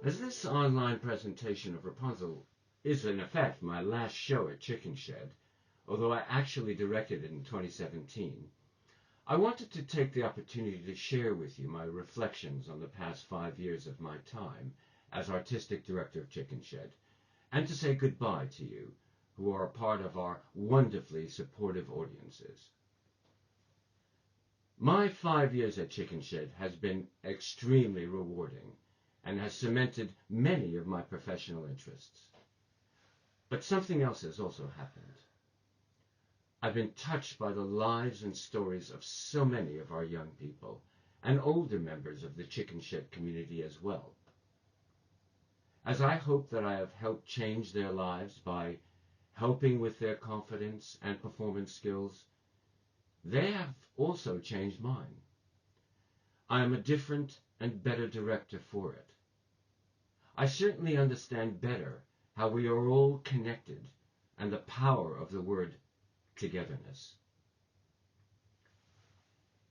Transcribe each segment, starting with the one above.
As this online presentation of Rapunzel is in effect my last show at Chicken Shed, although I actually directed it in 2017, I wanted to take the opportunity to share with you my reflections on the past 5 years of my time as artistic director of Chicken Shed, and to say goodbye to you, who are a part of our wonderfully supportive audiences. My 5 years at Chicken Shed has been extremely rewarding and has cemented many of my professional interests. But something else has also happened. I've been touched by the lives and stories of so many of our young people and older members of the Chicken Shed community as well. As I hope that I have helped change their lives by helping with their confidence and performance skills, they have also changed mine. I am a different and better director for it. I certainly understand better how we are all connected and the power of the word togetherness.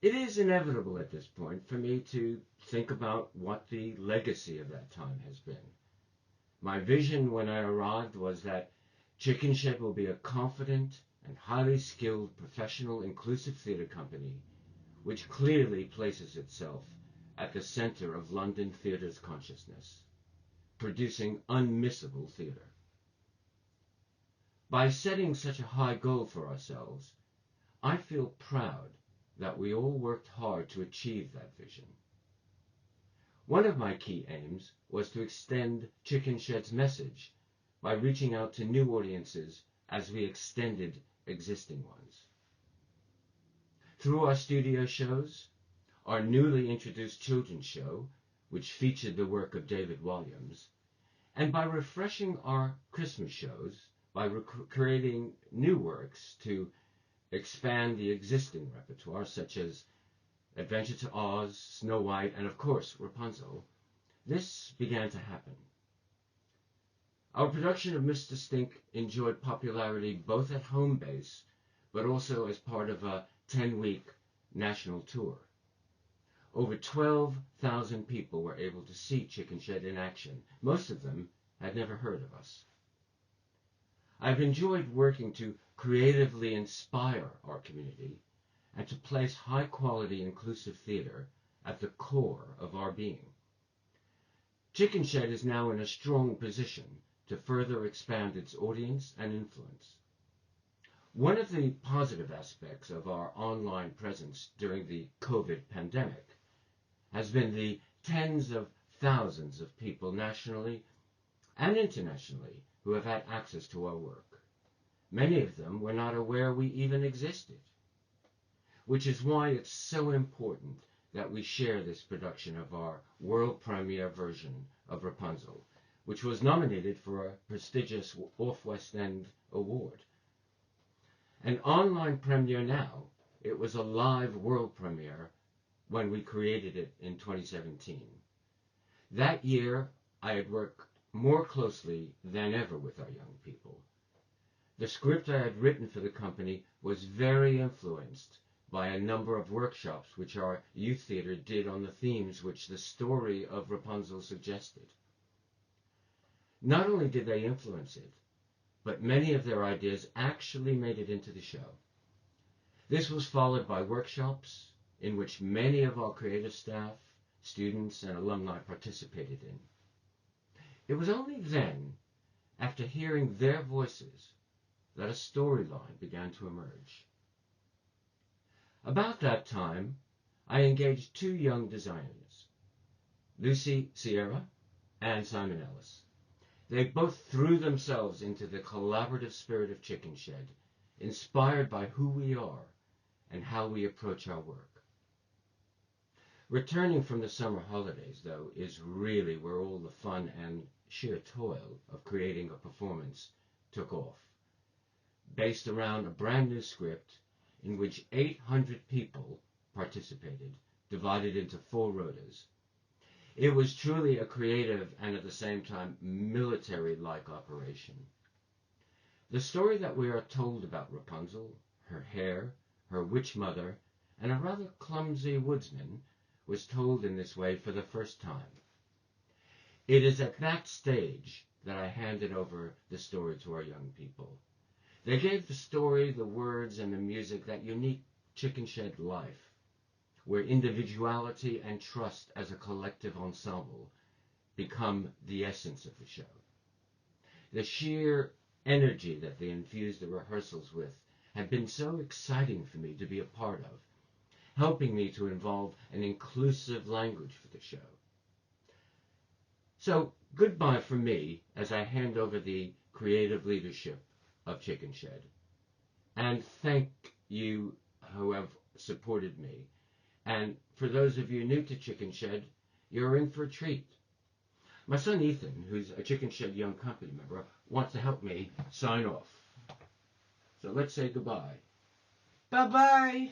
It is inevitable at this point for me to think about what the legacy of that time has been. My vision when I arrived was that Chicken Shed will be a confident and highly skilled professional inclusive theatre company which clearly places itself at the centre of London theatre's consciousness, producing unmissable theatre. By setting such a high goal for ourselves, I feel proud that we all worked hard to achieve that vision. One of my key aims was to extend Chicken Shed's message by reaching out to new audiences as we extended existing ones. Through our studio shows, our newly introduced children's show, which featured the work of David Walliams, and by refreshing our Christmas shows by creating new works to expand the existing repertoire, such as Adventure to Oz, Snow White, and of course Rapunzel, this began to happen. Our production of Mr. Stink enjoyed popularity both at home base, but also as part of a 10-week national tour. Over 12,000 people were able to see Chicken Shed in action. Most of them had never heard of us. I've enjoyed working to creatively inspire our community and to place high-quality inclusive theatre at the core of our being. Chicken Shed is now in a strong position to further expand its audience and influence. One of the positive aspects of our online presence during the COVID pandemic has been the tens of thousands of people nationally and internationally who have had access to our work. Many of them were not aware we even existed, which is why it's so important that we share this production of our world premiere version of Rapunzel, which was nominated for a prestigious Off-West End award. An online premiere now, it was a live world premiere when we created it in 2017. That year, I had worked more closely than ever with our young people. The script I had written for the company was very influenced by a number of workshops which our youth theatre did on the themes which the story of Rapunzel suggested. Not only did they influence it, but many of their ideas actually made it into the show. This was followed by workshops in which many of our creative staff, students, and alumni participated in. It was only then, after hearing their voices, that a storyline began to emerge. About that time, I engaged two young designers, Lucy Sierra and Simon Ellis. They both threw themselves into the collaborative spirit of Chicken Shed, inspired by who we are and how we approach our work. Returning from the summer holidays, though, is really where all the fun and sheer toil of creating a performance took off, based around a brand new script in which 800 people participated, divided into 4 rotas. It was truly a creative and at the same time military-like operation. The story that we are told about Rapunzel, her hair, her witch mother, and a rather clumsy woodsman was told in this way for the first time. It is at that stage that I handed over the story to our young people. They gave the story, the words, and the music that unique Chicken Shed life, where individuality and trust as a collective ensemble become the essence of the show. The sheer energy that they infused the rehearsals with had been so exciting for me to be a part of, helping me to involve an inclusive language for the show. So, goodbye from me as I hand over the creative leadership of Chicken Shed. And thank you who have supported me. And for those of you new to Chicken Shed, you're in for a treat. My son Ethan, who's a Chicken Shed Young Company member, wants to help me sign off. So let's say goodbye. Bye-bye.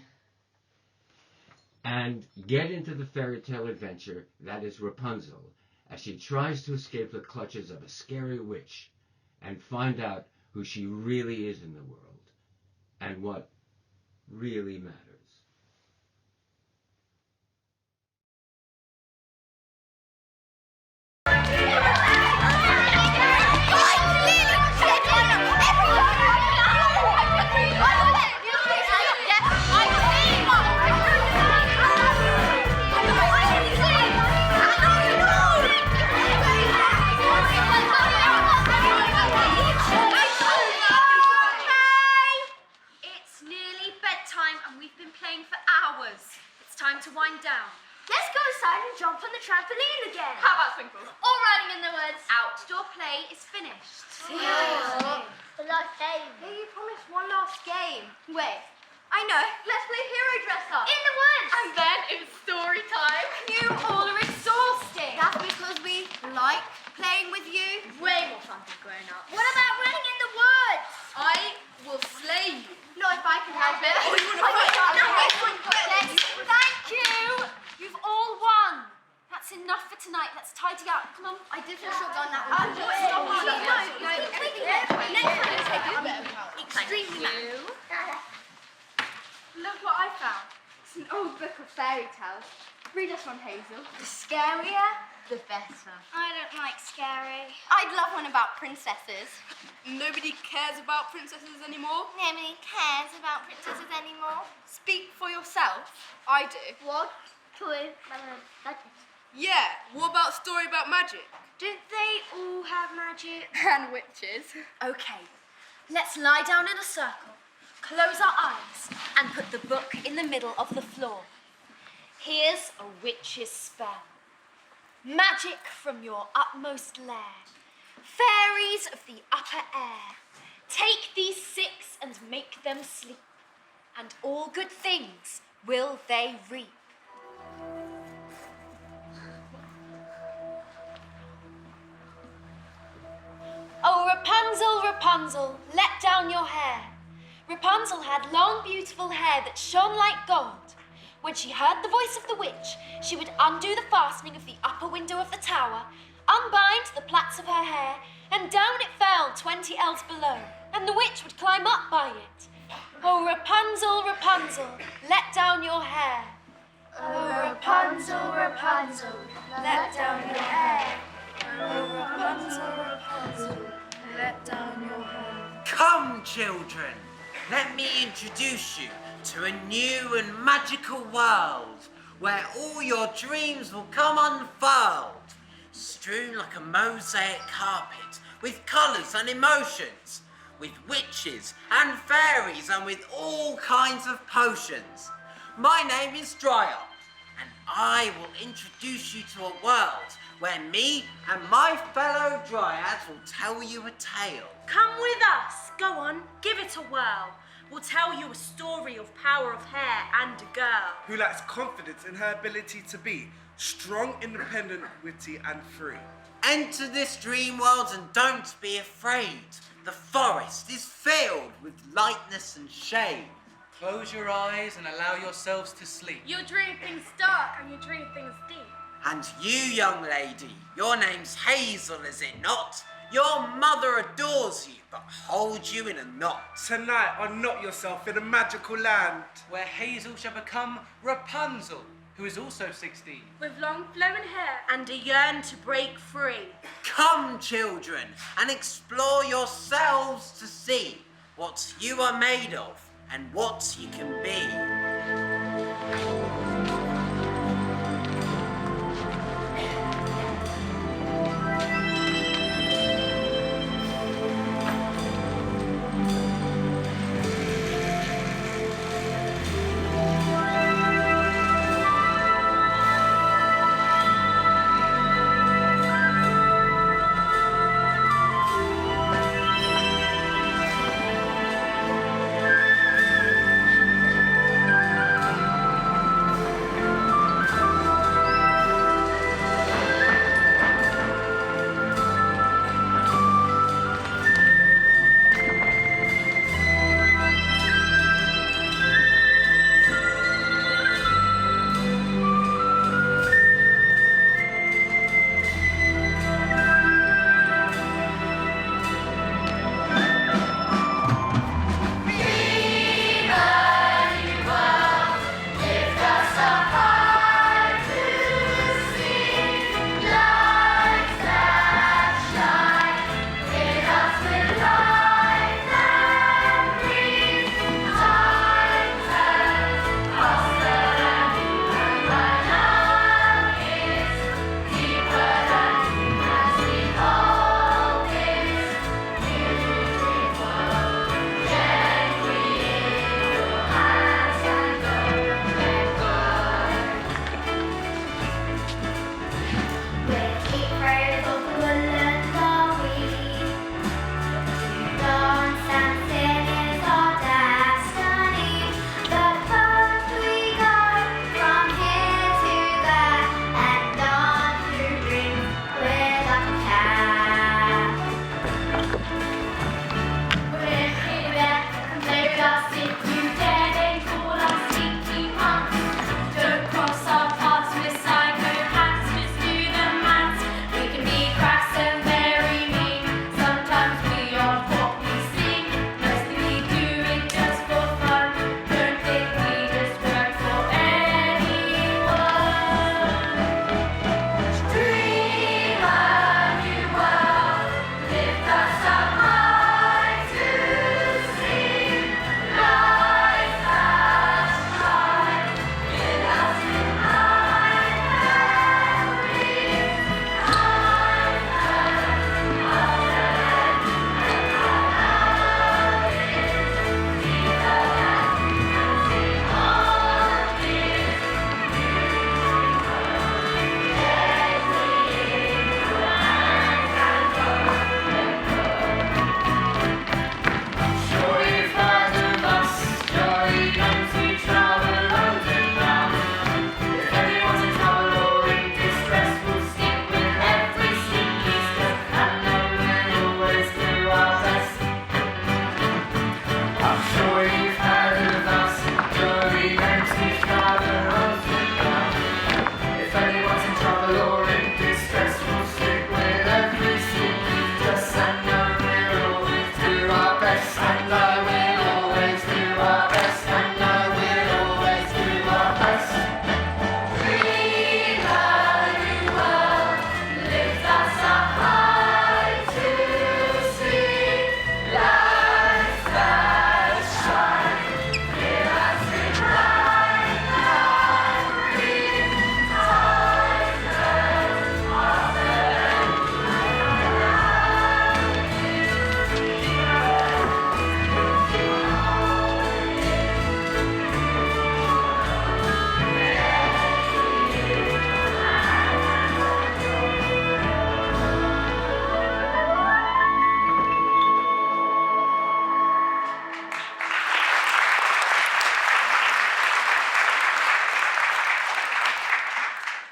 And get into the fairy tale adventure that is Rapunzel, as she tries to escape the clutches of a scary witch and find out who she really is in the world and what really matters. Time to wind down. Let's go outside and jump on the trampoline again. How about Twinkles? Or running in the woods. Outdoor play is finished. The last game. Hey, you promised one last game. Wait, I know. Let's play hero dress up. In the woods. And then it's story time. You all are exhausting. That's because we Like playing with you. way more fun than growing up. What about running in the woods? I will slay you. Not if I can help it. Oh, you want to fight? Thank you. You've all won. That's enough for tonight. Let's tidy up. Come on. I did feel shotgun that one. Extremely. Look what I found. It's an old book of fairy tales. Read us one, Hazel. The scarier, The better. I don't like scary. I'd love one about princesses. Nobody cares about princesses anymore. Nobody cares about princesses anymore. Speak for yourself. I do. What? Toy. Yeah, what about story about magic? Don't they all have magic? And witches. Okay, let's lie down in a circle, close our eyes, and put the book in the middle of the floor. Here's a witch's spell. Magic from your utmost lair. Fairies of the upper air. Take these 6 and make them sleep, and all good things will they reap. Oh, Rapunzel, Rapunzel, let down your hair. Rapunzel had long, beautiful hair that shone like gold. When she heard the voice of the witch, she would undo the fastening of the upper window of the tower, unbind the plaits of her hair, and down it fell 20 ells below, and the witch would climb up by it. Oh, Rapunzel, Rapunzel, let down your hair. Oh, Rapunzel, Rapunzel, let down your hair. Oh, Rapunzel, Rapunzel, let down your hair. Come, children, let me introduce you to a new and magical world where all your dreams will come unfurled, strewn like a mosaic carpet with colours and emotions, with witches and fairies and with all kinds of potions. My name is Dryer, and I will introduce you to a world where me and my fellow Dryads will tell you a tale. Come with us. Go on, give it a whirl. We'll tell you a story of power of hair and a girl who lacks confidence in her ability to be strong, independent, witty, and free. Enter this dream world and don't be afraid. The forest is filled with lightness and shade. Close your eyes and allow yourselves to sleep. You dream things dark and you dream things deep. And you, young lady, your name's Hazel, is it not? Your mother adores you, but holds you in a knot. Tonight, unknot yourself in a magical land Where Hazel shall become Rapunzel, who is also 16. With long flowing hair and a yearn to break free. Come, children, and explore yourselves to see what you are made of and what you can be.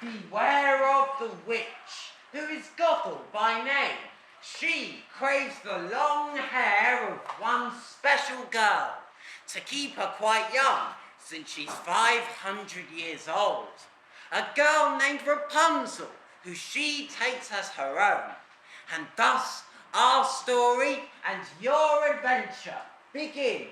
Beware of the witch, who is Gothel by name. She craves the long hair of one special girl, to keep her quite young, since she's 500 years old. A girl named Rapunzel, who she takes as her own. And thus our story and your adventure begins.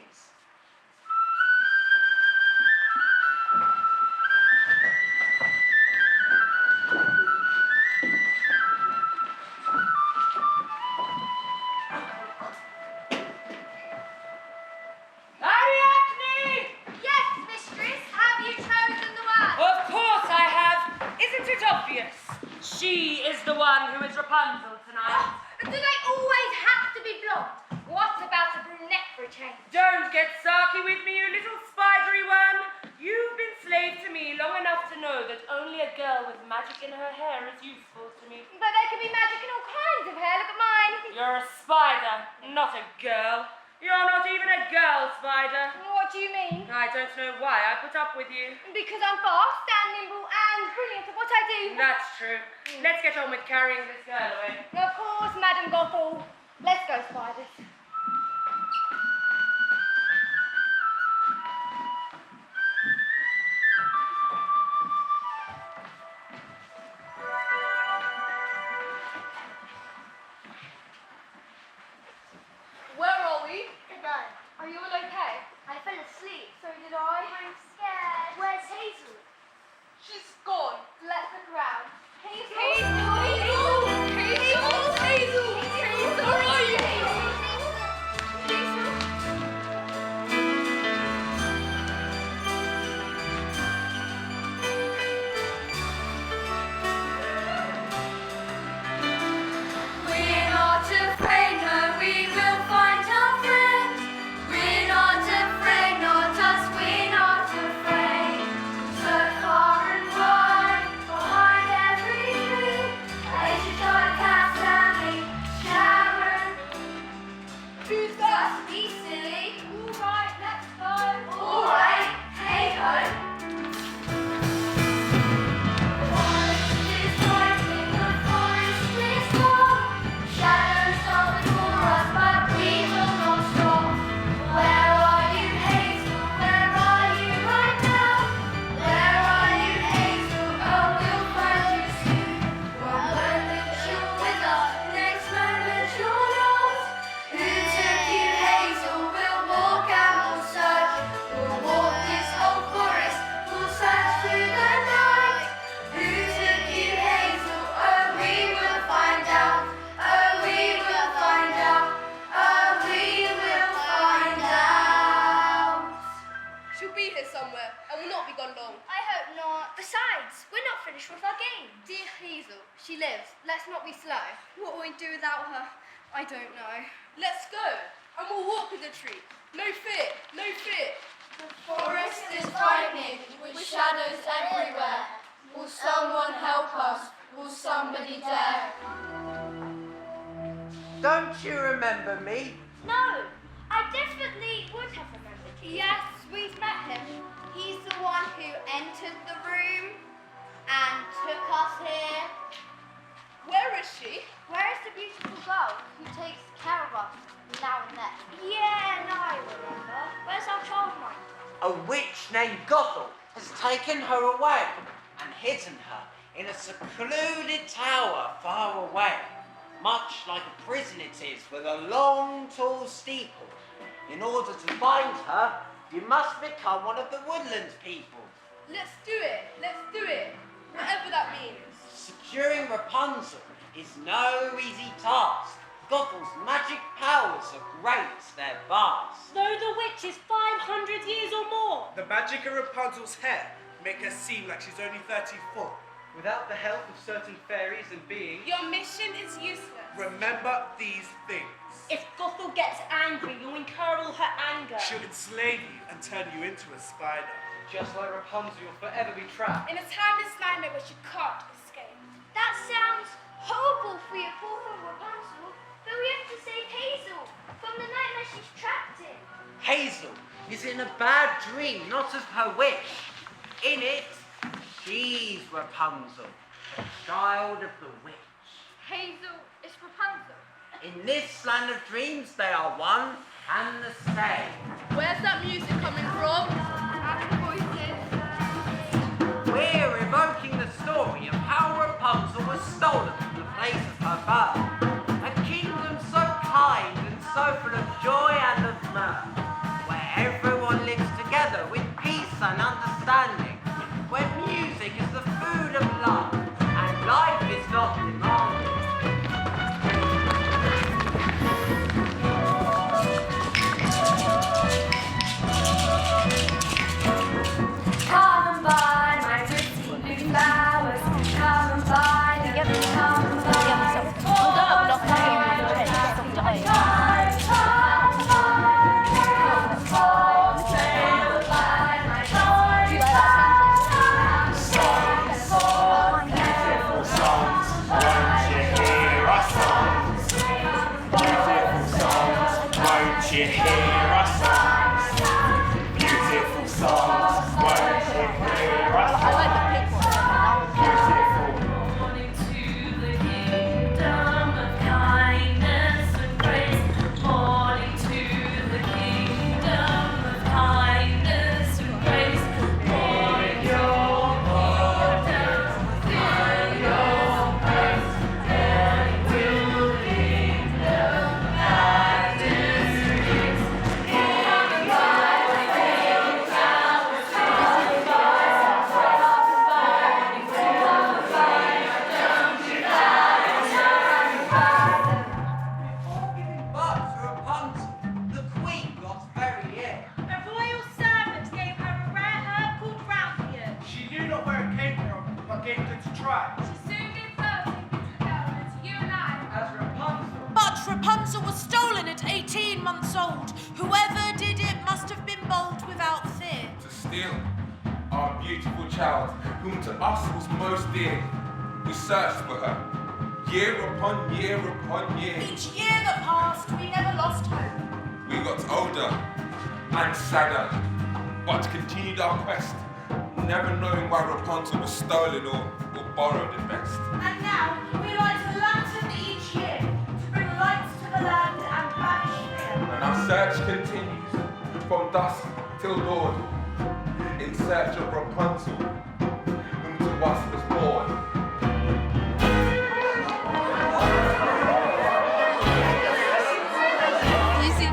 Rapunzel tonight. Do they always have to be blonde? What about a brunette for a change? Don't get sarky with me, you little spidery one. You've been slave to me long enough to know that only a girl with magic in her hair is useful to me. But there can be magic in all kinds of hair. Look at mine. You're a spider, not a girl. You're not even a girl spider. What do you mean? I don't know why I put up with you. Because I'm fast and nimble and brilliant at what I do. That's true. Let's get on with carrying this girl away. Of course, Madam Gothel. Let's go, spiders. Where are we? Hello. Are you all okay? I fell asleep. So did I. I'm scared. Where's Hazel? She's gone. Let's look around. Hazel! Where are you? We're not afraid, no, we will find our friends. We're not afraid, not us, we're not afraid. So far and wide, behind every tree, as you try to cast Stanley, Sharon. Who's that? Be silly. All right, let's go. All right, hey ho. Shadows are before us, but we will not stop. Where are you, Hazel? Where are you right now? Where are you, Hazel? Oh, we'll find you soon. One moment you're with us, next moment you're lost. Who took you, Hazel? We'll walk and we'll search. We'll walk this whole forest, we'll search through the night. Who took you, Hazel? Oh, we will find out. Oh, we will find out. Oh, we will find out. She'll be here somewhere and will not be gone long. I hope not. Besides, we're not finished with our game. Dear Hazel, she lives. Let's not be slow. What will we do without her? I don't know. Let's go, and we'll walk in the tree. No fear, no fear. The forest is frightening, with shadows everywhere. Will someone help us? Will somebody dare? Don't you remember me? No, I definitely would have remembered you. Yes, we've met him. He's the one who entered the room and took us here. Where is she? Where is the beautiful girl who takes care of us now and then? Yeah, now I remember. Where's our childminder? A witch named Gothel has taken her away and hidden her in a secluded tower far away, much like a prison it is with a long, tall steeple. In order to find her, you must become one of the Woodlands people. Let's do it. Let's do it. Whatever that means. Securing Rapunzel is no easy task. Gothel's magic powers are great, they're vast. Though the witch is 500 years or more. The magic of Rapunzel's hair make her seem like she's only 34. Without the help of certain fairies and beings, Your mission is useless. Remember these things. If Gothel gets angry, you'll incur all her anger. She'll enslave you and turn you into a spider. just like Rapunzel, you'll forever be trapped. In a timeless nightmare where she can't escape. That sounds horrible for your poor friend Rapunzel, but we have to save Hazel from the nightmare she's trapped in. Hazel is in a bad dream, not of her wish. In it, she's Rapunzel, the child of the witch. Hazel is Rapunzel. In this land of dreams, they are one and the same. Where's that music coming from? And voices. We're evoking the story of how Rapunzel was stolen from the place of her birth. A kingdom so kind and so full of joy and of mirth, where everyone lives together with peace and understanding, where music is the food of love and life is not demanding. Come and buy my pretty blue flowers. Come and buy them. Come and buy them. Won't you hear our songs? Beautiful songs. Won't you hear our songs? I like the pink one. Beautiful. Morning to the kingdom of kindness and grace. Morning to the kingdom of kindness and grace. Morning your kingdom, in your praise. Morning to the kingdom, madness and grace. Morning But Rapunzel, the queen got very ill. A royal servant gave her a rare herb called rampion. She knew not where it came from, but gave it to try. She soon gave birth to the girl that's you and I. As Rapunzel. But Rapunzel was stolen at 18 months old. Whoever did it must have been bold without fear. To steal our beautiful child, whom to us was most dear. We searched for her, year upon year upon year. Each year that passed, we never lost hope. We got older and sadder, but continued our quest, never knowing why Rapunzel was stolen or borrowed at best. And now we light a lantern each year to bring light to the land and banish fear. And our search continues from dusk till dawn, in search of Rapunzel, whom to us was born. Easy.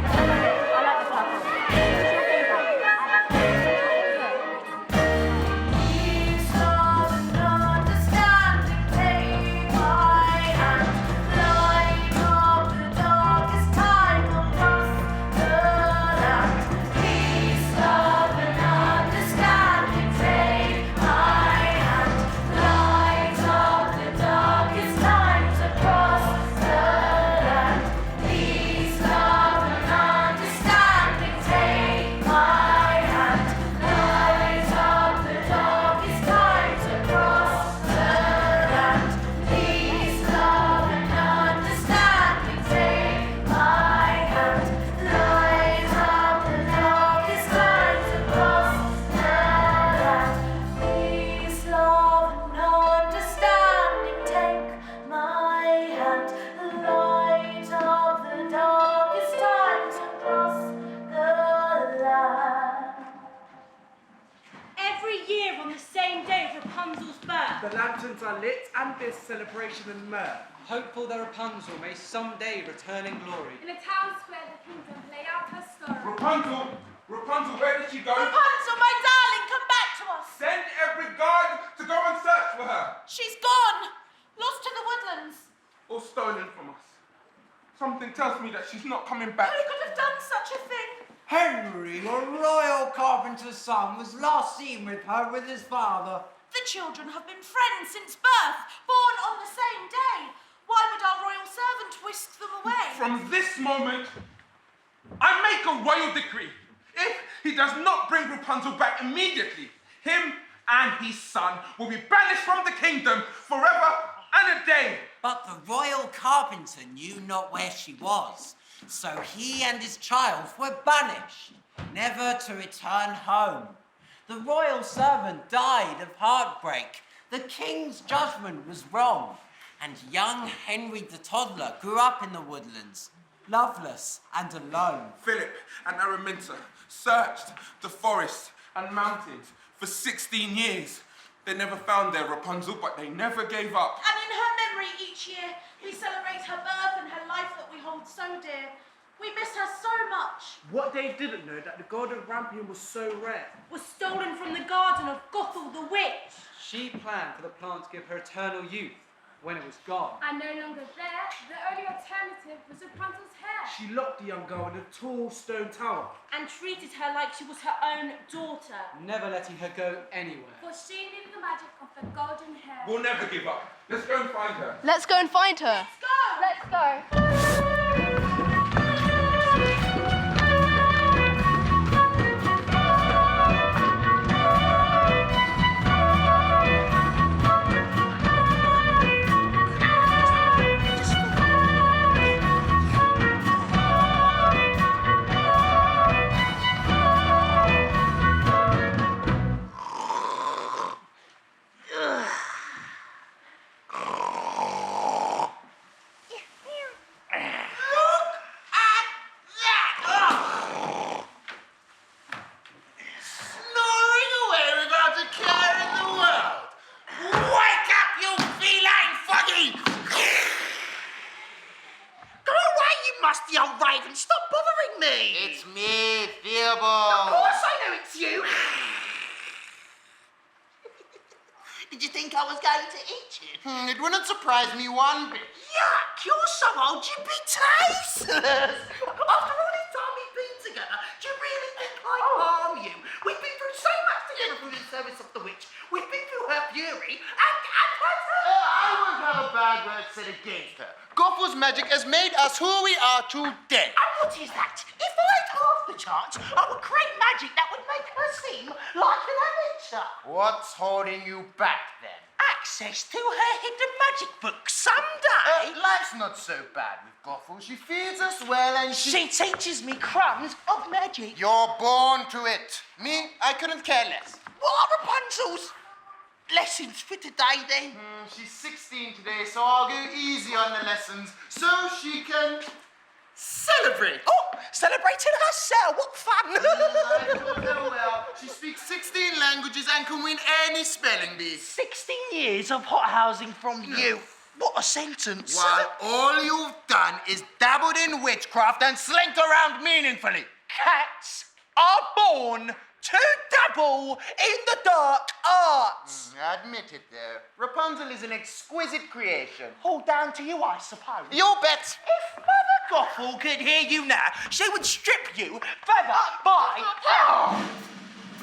Peace, love, and understanding, take my hand. Light of the darkest time across the land. Peace, love, and understanding, take my hand. Light of the darkest times across the land. Peace, love, and understanding, take my hand. Light of the darkest times across the land. Peace, love, and understanding, take my hand. Light of the darkest times across the land. Peace, love, and understanding, take my hand. Light of the darkest times across the land. Every year on the same day of Rapunzel's birth, The lanterns are lit and there's celebration and mirth. Hopeful that Rapunzel may someday return in glory. In a town square, the kingdom lay out her story. Rapunzel, Rapunzel, where did she go? Rapunzel, my darling, come back to us. Send every guard to go and search for her, She's gone, lost to the woodlands. or stolen from us. Something tells me that she's not coming back. Who could have done such a thing? Henry, your royal carpenter's son, was last seen with her with his father. The children have been friends since birth, born on the same day. Why would our royal servant whisk them away? From this moment, I make a royal decree. If he does not bring Rapunzel back immediately, him and his son will be banished from the kingdom forever and a day. But the royal carpenter knew not where she was, so he and his child were banished, never to return home. The royal servant died of heartbreak. The king's judgment was wrong, and young Henry the toddler grew up in the woodlands, loveless and alone. Philip and Araminta searched the forests and mountains for 16 years. They never found their Rapunzel, but they never gave up. And in her memory each year, we celebrate her birth and her life that we hold so dear. We miss her so much. What they didn't know that the golden rampion was so rare. Was stolen from the garden of Gothel the witch. She planned for the plant to give her eternal youth when it was gone. And no longer there, the only alternative was Rapunzel's hair. She locked the young girl in a tall stone tower. And treated her like she was her own daughter. Never letting her go anywhere. For she knew the magic of the golden hair. We'll never give up. Let's go and find her. Let's go and find her. Let's go. nasty old raven. Stop bothering me. It's me, Theobald. Of course I know it's you. Did you think I was going to eat you? It wouldn't surprise me one bit. Yuck, you're so old you'd be tasteless. After all this time we've been together, do you really think I'd harm you? We've been through so much together through the service of the witch. We've been through her fury and I won't have a bad word said against her. Gothels magic has made us who we are today. And what is that? If I had half the chance, I would create magic that would make her seem like an adventure. What's holding you back then? Access to her hidden magic book someday. Life's not so bad with Gothel. She feeds us well and She teaches me crumbs of magic. You're born to it. Me, I couldn't care less. What are Rapunzel's lessons for today then? She's 16 today, so I'll go easy on the lessons so she can celebrate. Oh, celebrating herself. What fun. I know her well. She speaks 16 languages and can win any spelling bee. 16 years of hothousing from you. What a sentence. While all you've done is dabbled in witchcraft and slinked around meaningfully. Cats are born to dabble in the dark arts. Admit it, though. Rapunzel is an exquisite creation. All down to you, I suppose. You bet. If Mother Gothel could hear you now, she would strip you feather by feather.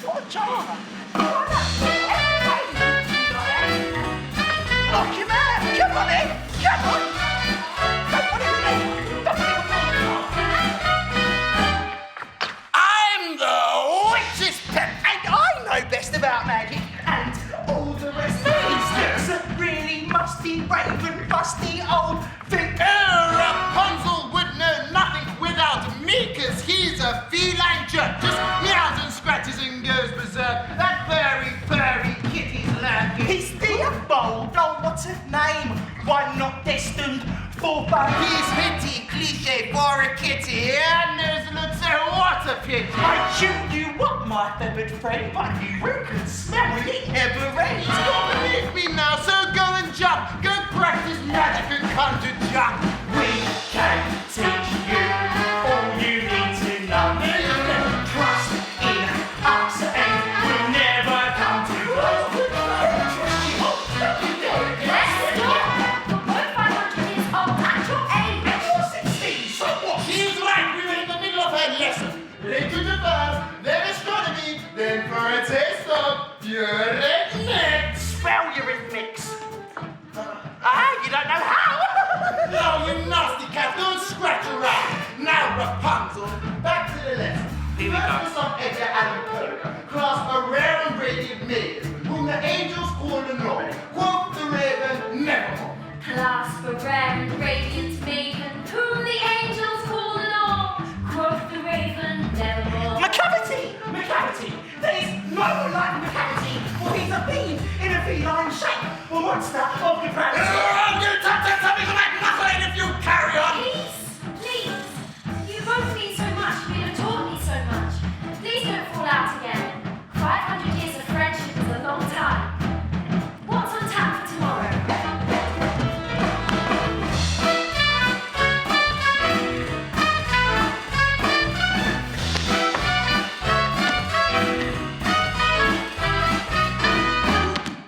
What a jar. Knock him out. Come on in. Come on. Don't put it with me. Don't put it with me. I'm the witch's pet, and I know best about magic and all the rest of these really musty, raven, busty old thing. Rapunzel would know nothing without me, 'cause he's a feline jerk. Just meows and scratches and goes berserk. That furry kitty's lurking. He's Theobald, oh, what's his name? One not destined for fun. He's hitty, cliche for a kitty, and nose looks so what a pity. I'd shoot you up, my feathered friend, but you can smell it never ends. You don't believe me now, so go and jump. Go practice magic and conjure junk. We can teach you all you need to know. Trust in us and we'll never come to us. Let's stop! You're both 500 years old at your age. You're 16, so what? She's right, we were in the middle of her lesson. Literature first, then astronomy, then for a taste of eurythmics. Spell eurythmics. You don't know how? No, you nasty cat, don't scratch around. Now, Rapunzel, back to the lesson. Here we go. First of Edgar Allan Poe, class a rare and radiant maiden, whom the angels call the Lord. Quote the raven, nevermore. Class for rare and radiant maiden, whom the angels call Lord. Quoth the raven, nevermore. Macavity! There's no one like Macavity, for he's a being in a feline shape, a monster of depravity. You tell me to make nothing if you carry on. Please. You both mean so much, you have taught me so much. Please don't fall out again. 500 years of friendship is a long time. What's on tap for tomorrow?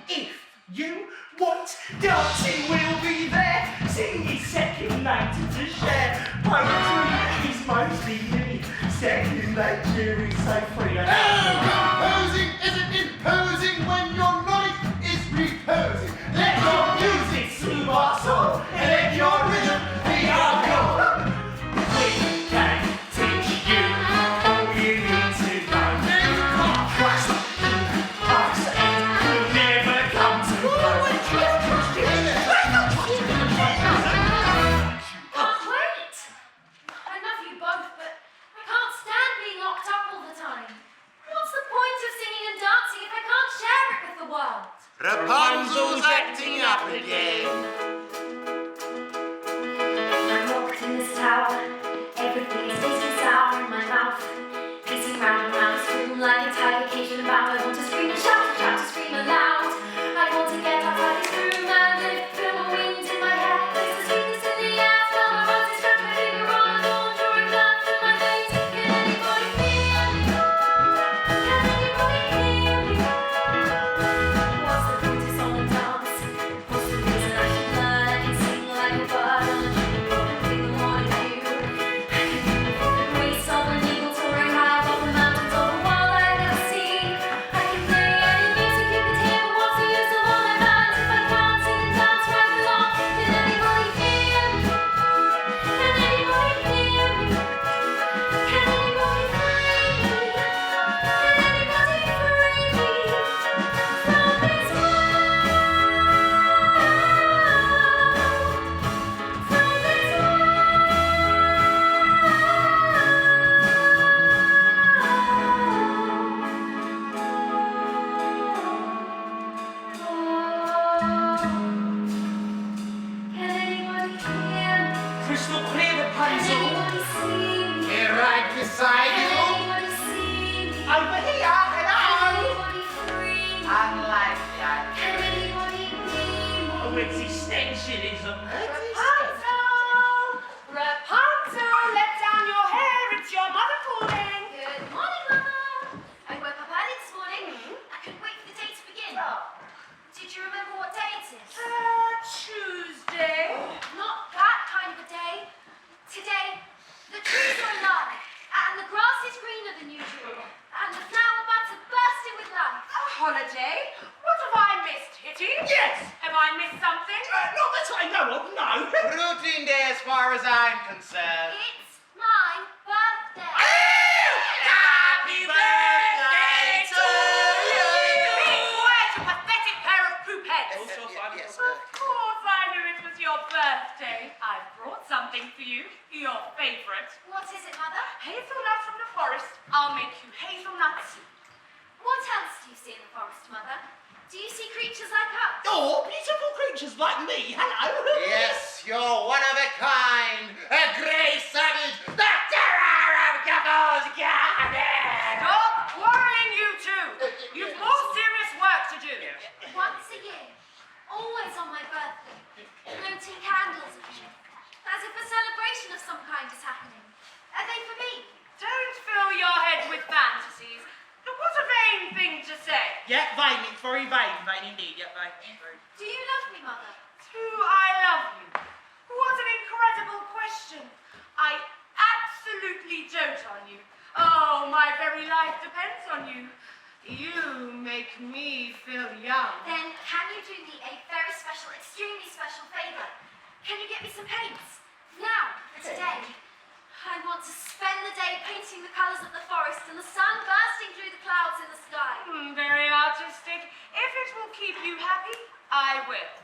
If you want dancing, we'll be there. Sing his second night to share. Poetry is mostly me. Second nature is so free. Composing isn't imposing when your knowledge is reposing. Let your music soothe our soul, and let your rhythm be our goal. We can teach you all you need to know. Trust in us, and we'll never come to blows. Can't wait! I love you both, but I can't stand being locked up all the time. What's the point of singing and dancing if I can't share it with the world? Rapunzel's acting up again. I'm locked in this tower. Everything is tasting sour in my mouth. Pacing round and round this room like a tiger caged and bound. I want to scream and shout to scream aloud. I want to get outside this room and live, feel the wind in my hair. Taste the sweetness in the air, smell the roses, scratch my finger on the door. than usual, and the flower buds are bursting with life. A holiday? What have I missed, Hitty? Yes! Have I missed something? Not that I know of, no. Routine day as far as I'm concerned. It's my birthday. Happy birthday to you! Be quiet, you pathetic pair of poop heads! Yes, Of course I knew it was your birthday. I've brought something for you, your favourite. What is it, Mother? Hazelnuts from the forest. I'll make you hazelnut soup. What else do you see in the forest, Mother? Do you see creatures like us? Oh, beautiful creatures like me. Hello. Yes, you're one of a kind. A grey savage, the terror of Gabble's Garden. Stop quarrelling, you two. You've more serious work to do. Once a year, always on my birthday, floating candles as if a celebration of some kind is happening. Are they for me? Don't fill your head with fantasies. What a vain thing to say. Yeah, vain. It's very vain indeed. Yeah, vain. Do you love me, Mother? Do I love you? What an incredible question. I absolutely dote on you. Oh, my very life depends on you. You make me feel young. Then can you do me a very special, extremely special favour? Can you get me some paints? Now, for today. I want to spend the day painting the colours of the forest and the sun bursting through the clouds in the sky. Very artistic. If it will keep you happy, I will.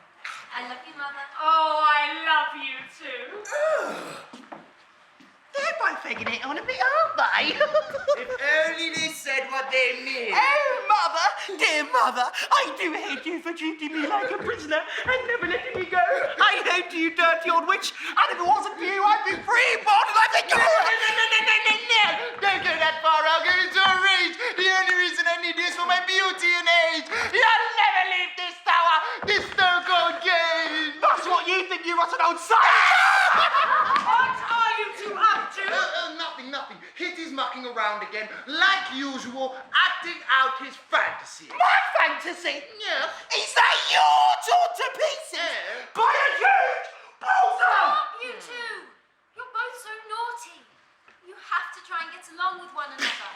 I love you, Mother. Oh, I love you too. They're both egging it on a bit, aren't they? If only they said what they mean. Oh, Mother, dear Mother, I do hate you for treating me like a prisoner and never letting me go. I hate you, dirty old witch, and if it wasn't for you, I'd be free, born and I'd go. No, don't go that far, I'll go into a rage. The only reason I need this for my beauty and age. You'll never leave this tower, this so-called game. That's what you think, you rotten old son. What are you two up to? Nothing. Hitty's mucking around again, like usual, acting out his fantasy. My fantasy? Yeah. Is that your torn to pieces? By a huge bullseye! Stop, you two! You're both so naughty. You have to try and get along with one another.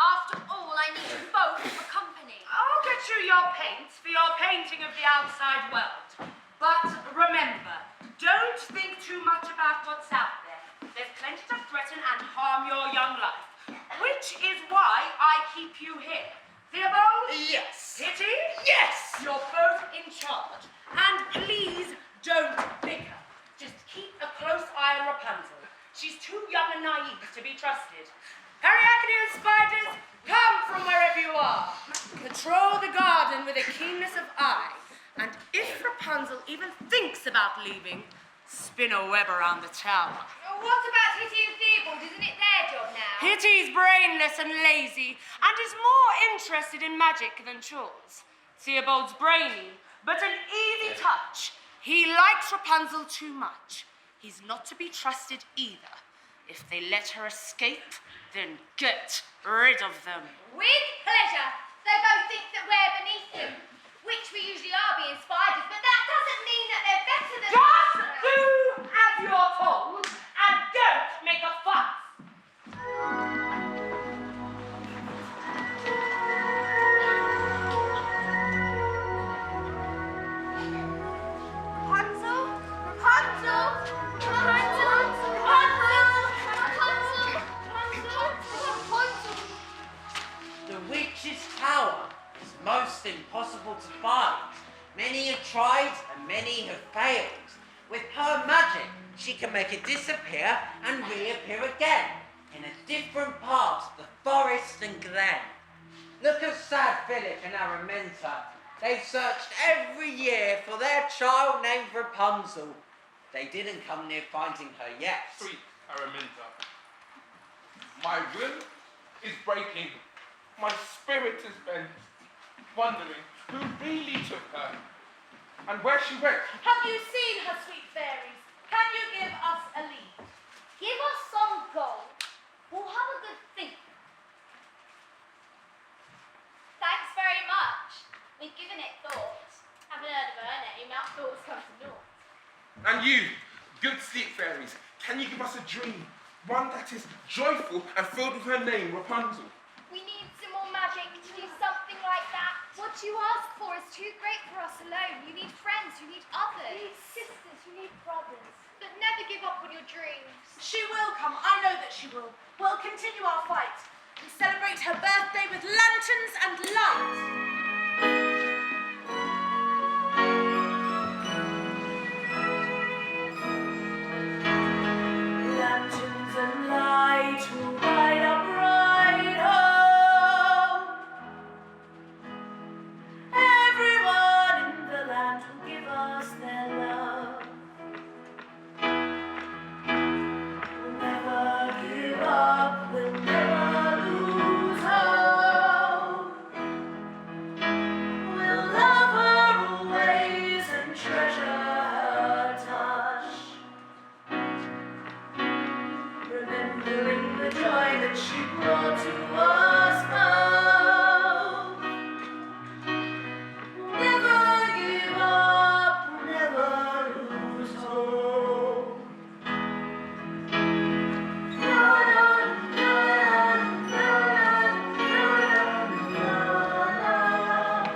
After all, I need you both for company. I'll get you your paints for your painting of the outside world. But remember, don't think too much about what's out there. There's plenty to threaten and harm your young life. Which is why I keep you here. Theobald? Yes. Hitty? Yes! You're both in charge. And please don't bicker. Just keep a close eye on Rapunzel. She's too young and naive to be trusted. Ariadne and spiders, come from wherever you are. Patrol the garden with a keenness of eye. And if Rapunzel even thinks about leaving, spin a web around the tower. What about Hitty and Theobald? Isn't it their job now? Hitty's brainless and lazy, and is more interested in magic than chores. Theobald's brainy, but an easy touch. He likes Rapunzel too much. He's not to be trusted either. If they let her escape, then get rid of them. With pleasure. They both think that we're beneath them, which we usually are being spiders, but that doesn't mean that they're better than us. Just do as you're told, and don't make a fuss. Rapunzel? Rapunzel? Rapunzel? The witch's tower is most impossible to find. Many have tried and many have failed. With her magic, she can make it disappear and reappear again in a different part of the forest and glen. Look at Sad Philip and Araminta. They've searched every year for their child named Rapunzel. They didn't come near finding her yet. Sweet Araminta, my will is breaking. My spirit has been wondering who really took her and where she went. Have you seen her, sweet fairies? Can you give us a lead? Give us some gold. We'll have a good think. Thanks very much. We've given it thought. Haven't heard of her name, our thoughts come from naught. And you, good sleep fairies, can you give us a dream One that is joyful and filled with her name, Rapunzel. We need some more magic to do something like that. What you ask for is too great for us alone. You need friends, you need others. You need sisters, you need brothers. But never give up on your dreams. She will come, I know that she will. We'll continue our fight and celebrate her birthday with lanterns and light. Lanterns and light will light up right home. Everyone in the land will give us their love. We'll never give up, we'll never lose hope. We'll love her always and treasure her touch. Remembering the joy that she brought to us both. Never give up, never lose hope. Na, na, na, na, na, na,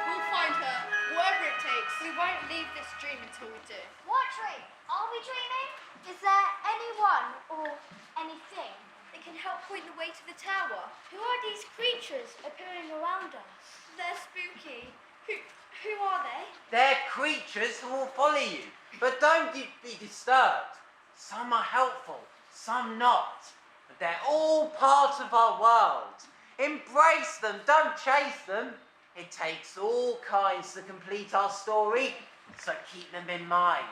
We'll find her, whatever it takes. We won't leave this dream until we do. What dream? Are we dreaming? Is there anyone or anything It can help point the way to the tower. Who are these creatures appearing around us? They're spooky. Who are they? They're creatures who will follow you, but don't be disturbed. Some are helpful, some not, but they're all part of our world. Embrace them, don't chase them. It takes all kinds to complete our story, so keep them in mind.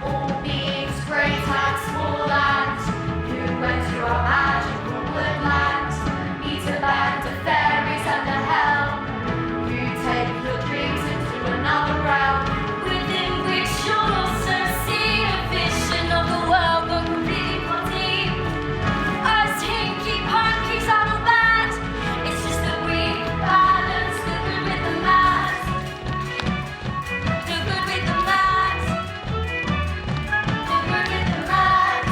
All beings great and small and who went to our magical woodland, meet a band of fairies and a hell, who take your dreams into another realm, within which you'll also see a vision of the world but completely bloody. Us hinky punkies are not bad, it's just that we balance the good with the mad. The good with the mad. The good with the mad.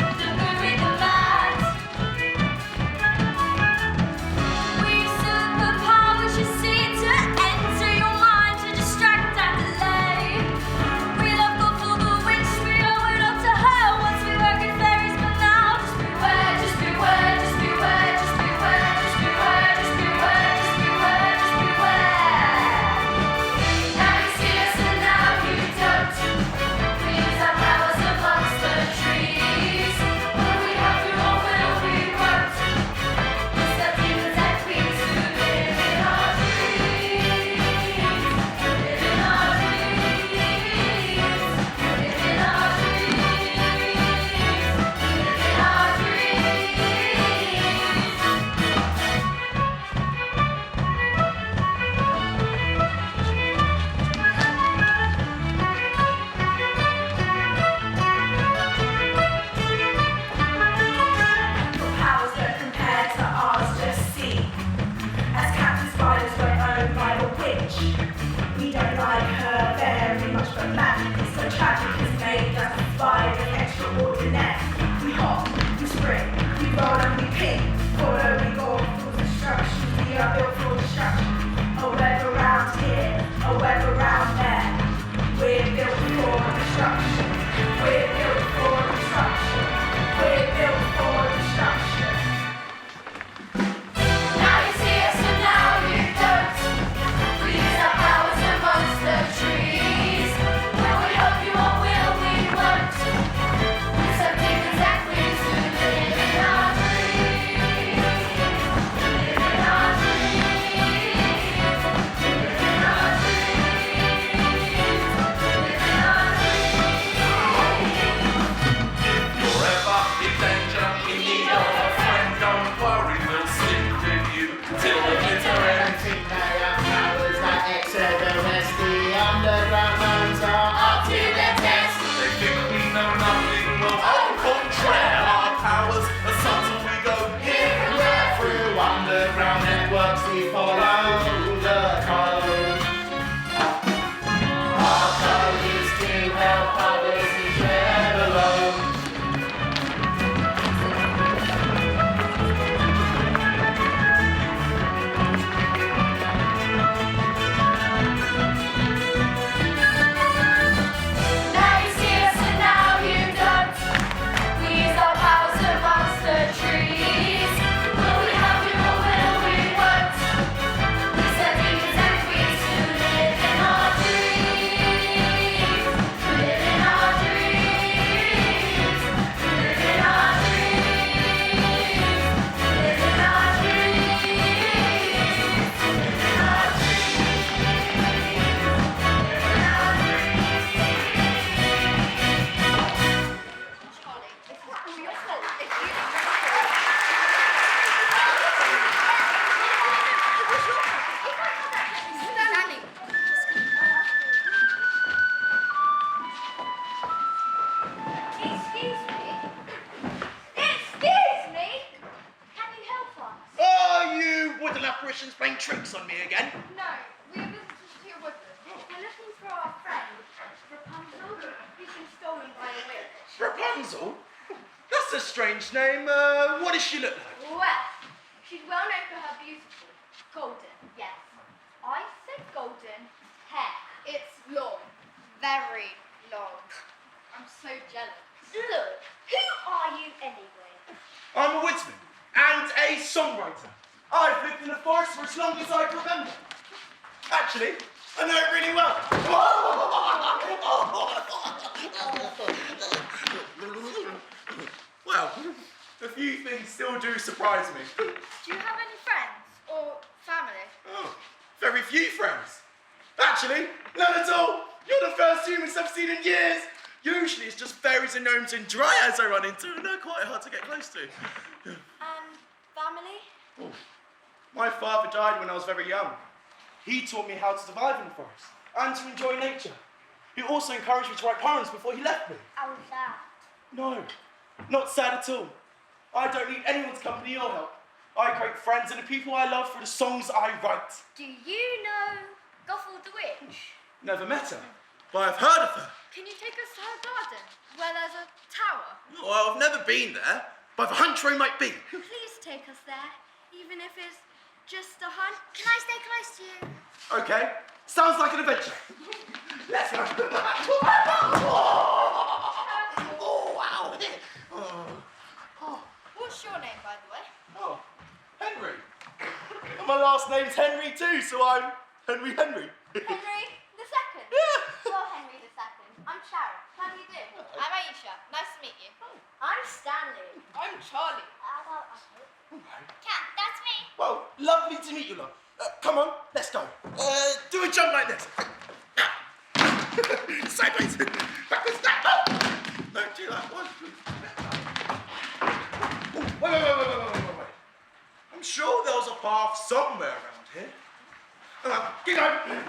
The good with the mad. We've superpowers, you see, to enter your mind, to distract and delay. We love God for the witch, we owe it up to her. Once we were good fairies, but now just beware, just beware, just beware, just beware, just beware, just beware, just beware, just beware. Now you see us and now you don't. We use our powers amongst the trees. Will we have you or will we won't? We'll step demons and queens who live in our dreams. Who live in our dreams. Who live in our dreams. Who live in our Your powers don't compare to ours, just see. As Captain Spiders were owned by a witch. We don't like her very much, but magic is so tragic, has made us spiders extraordinary. We hop, we spring, we roll and we ping. Follow, we go for destruction. We are built for destruction. A web around here, a web around there. We're built for destruction. We're built for destruction. We're built for destruction. Now you see us and now you don't. We use our powers amongst the trees. Will we help you or will we won't? We serve demons and queens who live in our dreams. Who live in our dreams. Who live in our dreams. tricks on me again? No, we are visitors to your woodland. We're looking for our friend, Rapunzel, who's been stolen by a witch. Rapunzel? That's a strange name. What does she look like? Well, she's well known for her beautiful, golden, yes, I said golden, hair. It's long, very long. I'm so jealous. Look, who are you anyway? I'm a woodsman and a songwriter. I've lived in the forest for as long as I can remember. Actually, I know it really well. Well, a few things still do surprise me. Do you have any friends or family? Oh, very few friends. Actually, none at all. You're the first humans I've seen in years. Usually it's just fairies and gnomes and dryads I run into, and they're quite hard to get close to. And family? Oh, my father died when I was very young. He taught me how to survive in the forest and to enjoy nature. He also encouraged me to write poems before he left me. How was that? No, not sad at all. I don't need anyone's company or help. I create friends and the people I love through the songs I write. Do you know Gothel the witch? Never met her, but I've heard of her. Can you take us to her garden, where there's a tower? Well, I've never been there, but I've a hunch where he might be. Please take us there, even if it's just a hunt. Can I stay close to you? Okay, sounds like an adventure. Let's go. Oh, wow. Oh. What's your name, by the way? Oh, Henry. And my last name's Henry too, so I'm Henry. Henry the Second? Yeah. Well, Henry the Second, I'm Sharon. How do you do? I'm Aisha. Nice to meet you. I'm Stanley. I'm Charlie. Cat, that's me. Well, lovely to meet you, love. Come on, let's go. Do a jump like this. Sideways. Backwards. Don't do that one. Wait. I'm sure there was a path somewhere around here. Keep going.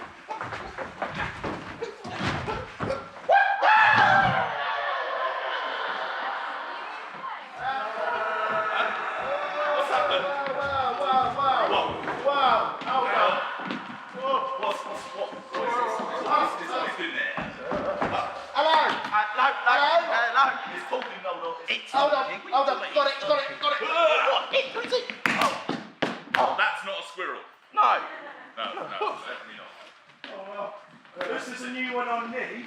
Hold on. Got it. Oh, that's not a squirrel. No. No, certainly not. Oh, well, this is a new one on me.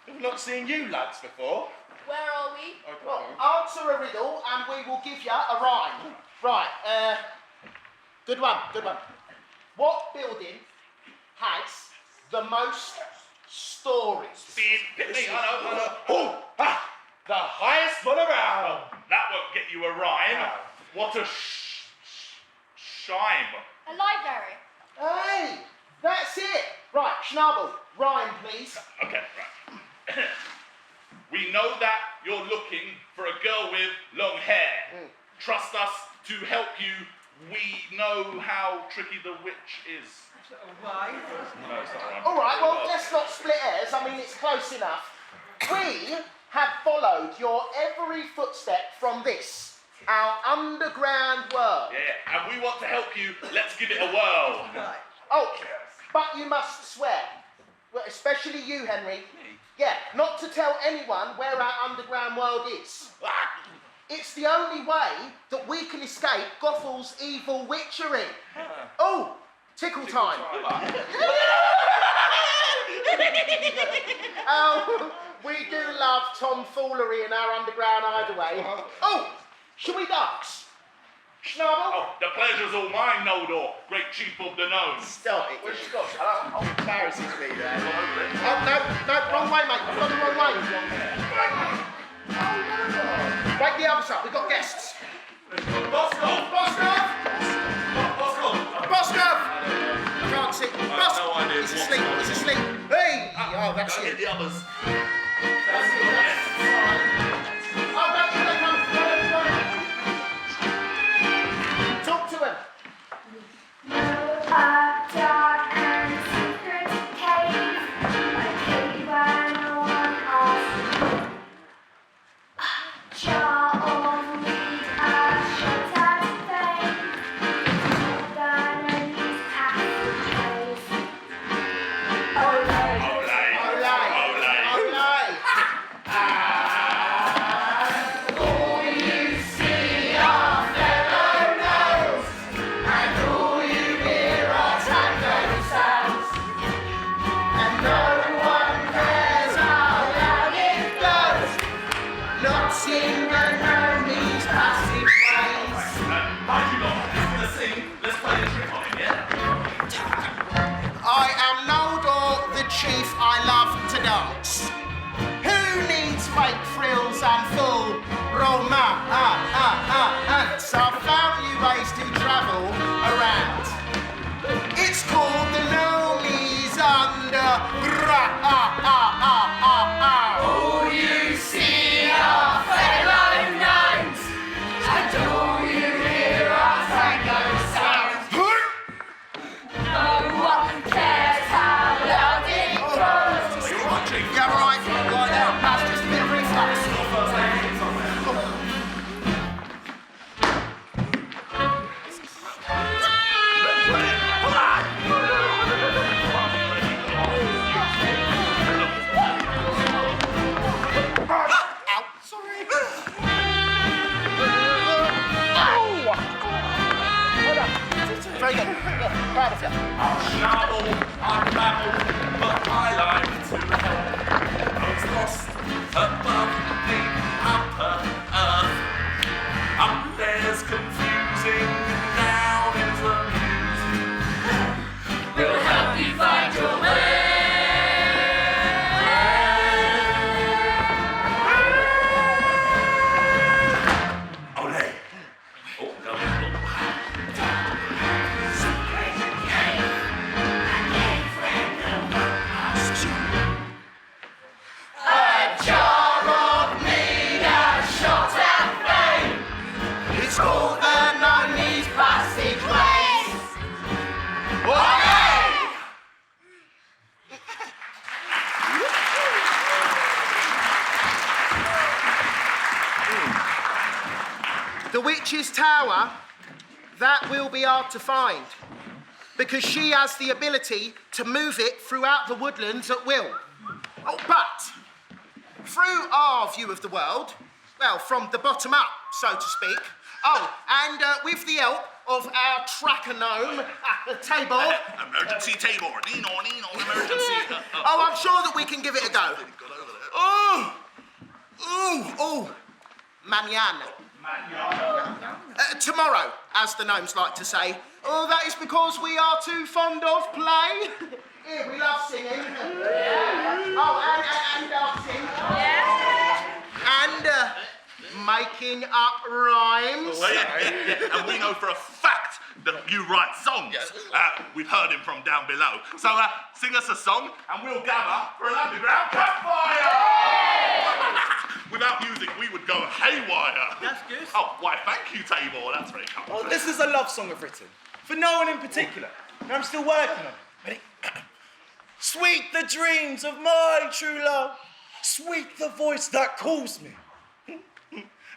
I've not seen you lads before. Where are we? Well, answer a riddle and we will give you a rhyme. Right, good one. What building has the most stories? Pick me, I know. Oh, the highest one around. That won't get you a rhyme. What a shime. A library. Hey, that's it. Right, Schnabel, rhyme please. Okay, right. We know that you're looking for a girl with long hair. Trust us to help you. We know how tricky the witch is. Why? No, it's not right. All right, well, let's not split hairs. I mean, it's close enough. We have followed your every footstep from this, our underground world. Yeah, and we want to help you. Let's give it a whirl. Oh, but you must swear, well, especially you, Henry. Yeah, not to tell anyone where our underground world is. It's the only way that we can escape Gothel's evil witchery. Oh, tickle time. Oh, we do love tomfoolery in our underground hideaway. Oh, shall we dance? Schnabel? Oh, the pleasure's all mine, Noldor, great chief of the gnomes. Stop it. Oh, embarrasses me there. Oh, no, wrong way, mate. You've gone the wrong way. Right, the other side. We've got guests. Boskov! I can't see. No idea. He's asleep. Hey! Oh, that's it. The others. Oh, that's it. Talk to him. A dark and secret cave, a cave where no one asks. Jar of weed, a shot at fame, more than a leaf crossing the Gnomies passageways. Mind you lot, if you're gonna sing, let's play a trick on it, yeah? I am Noldor the Chief, I love to dance. Who needs fake frills and full romance? I've found new ways to travel around. It's called the Gnomies Underground. All you see are fellow gnomes, and all you hear are tango sounds. No one cares how loud it grows. Yeah, right. Lie down. That's just a bit of reflux. Ow, sorry. Very good. Yeah, proud of you. I'll travel, I'll travel, but I like to help those lost above the upper earth. Up there's confusing, down is amusing. We'll help you find your way. Ole. Oh, no. A jar of meat, a shot at fame. It's called the Gnomies passageways. Olé! The witch's tower, that will be hard to find, because she has the ability to move it throughout the woodlands at will. Oh, but through our view of the world, well, from the bottom up, so to speak. Oh, and with the help of our tracker gnome at the table. Emergency table. Nino, emergency. Oh, I'm sure that we can give it a go. Oh, mañana. Tomorrow, as the gnomes like to say. Oh, that is because we are too fond of play. Here, we love singing. Oh, and dancing. And making up rhymes. Well, yeah. And we know for a fact that you write songs. We've heard him from down below. So sing us a song and we'll gather for an underground campfire. Without music, we would go haywire. That's good. Oh, why, thank you, Tabor. That's very kind. Well, this is a love song I've written. For no one in particular. And I'm still working on it. Ready? Sweet the dreams of my true love. Sweet the voice that calls me.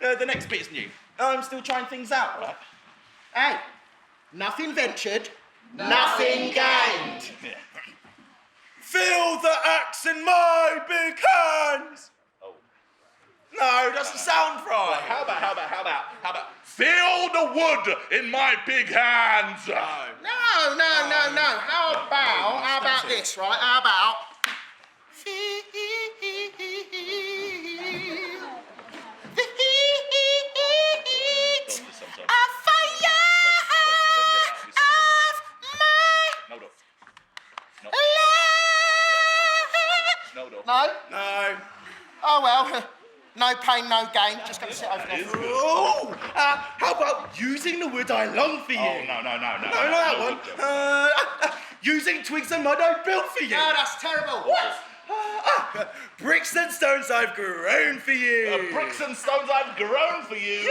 The next bit is new. I'm still trying things out, right? Hey, nothing ventured, nothing gained. Yeah. Feel the axe in my big hands. Oh. No, doesn't sound right. Well, how about feel the wood in my big hands? No. How about this, right? How about feel the heat of fire of my love? No? Oh well, no pain, no gain. Just gonna sit over there. Oh, how about using the wood I long for you? Oh, no. No, that one. Using twigs and mud I built for you. No, that's terrible. What? Bricks and stones I've grown for you. Bricks and stones I've grown for you.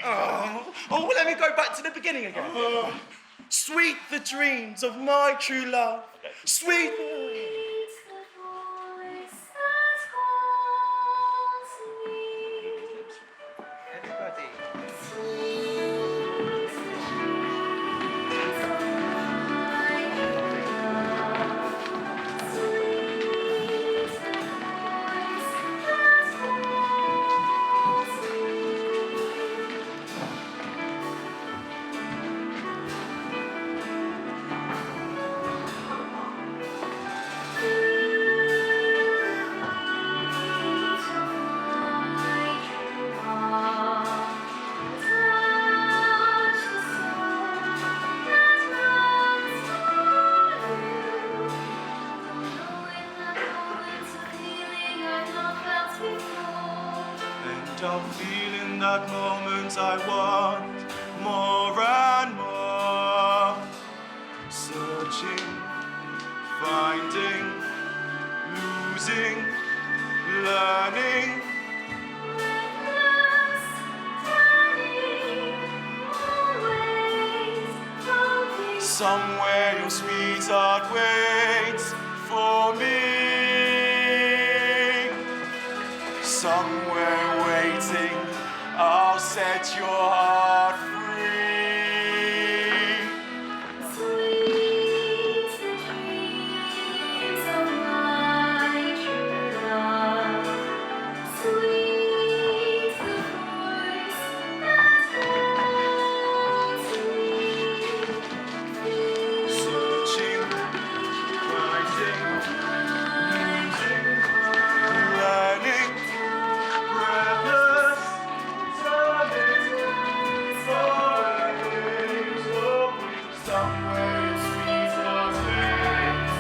Yeah. Oh, let me go back to the beginning again. Sweet the dreams of my true love. Okay. Sweet. shall feel in that moment I want more and more. Searching, finding, losing, learning. Somewhere your sweetheart waits for me. Somewhere waiting, I'll set your heart free. Sweet the dreams of my true love. Sweet the voice that holds me. Searching, finding, losing, learning, breathless, turning, falling, somewhere sweetheart waits.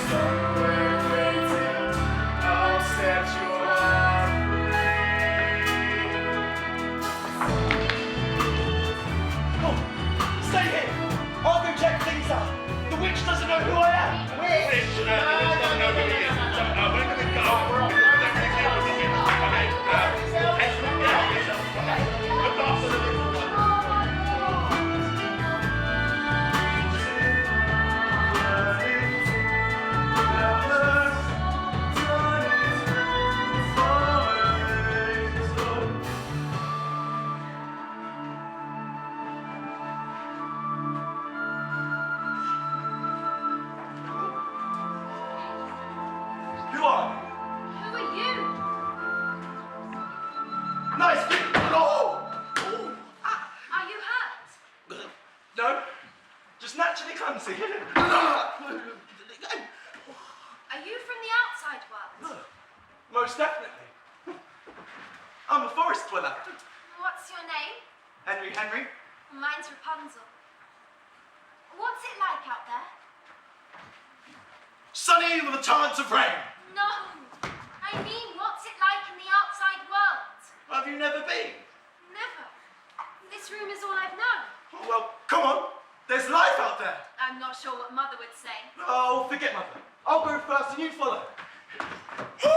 Somewhere waiting, I'll set your heart Oh, stay here. I'll go check things out. The witch doesn't know who I am. Which, doesn't know who he is. Where can we go? Look after the little one. Who are you? Who are you? Nice people. Oh! Are you hurt? No, just naturally clumsy. Are you from the outside world? Most definitely. I'm a forest dweller. What's your name? Henry. Mine's Rapunzel. What's it like out there? Sunny with a chance of rain. No, I mean, what's it like in the outside world? Have you never been? Never. This room is all I've known. Oh, well, come on. There's life out there. I'm not sure what Mother would say. Oh, forget Mother. I'll go first and you follow. Who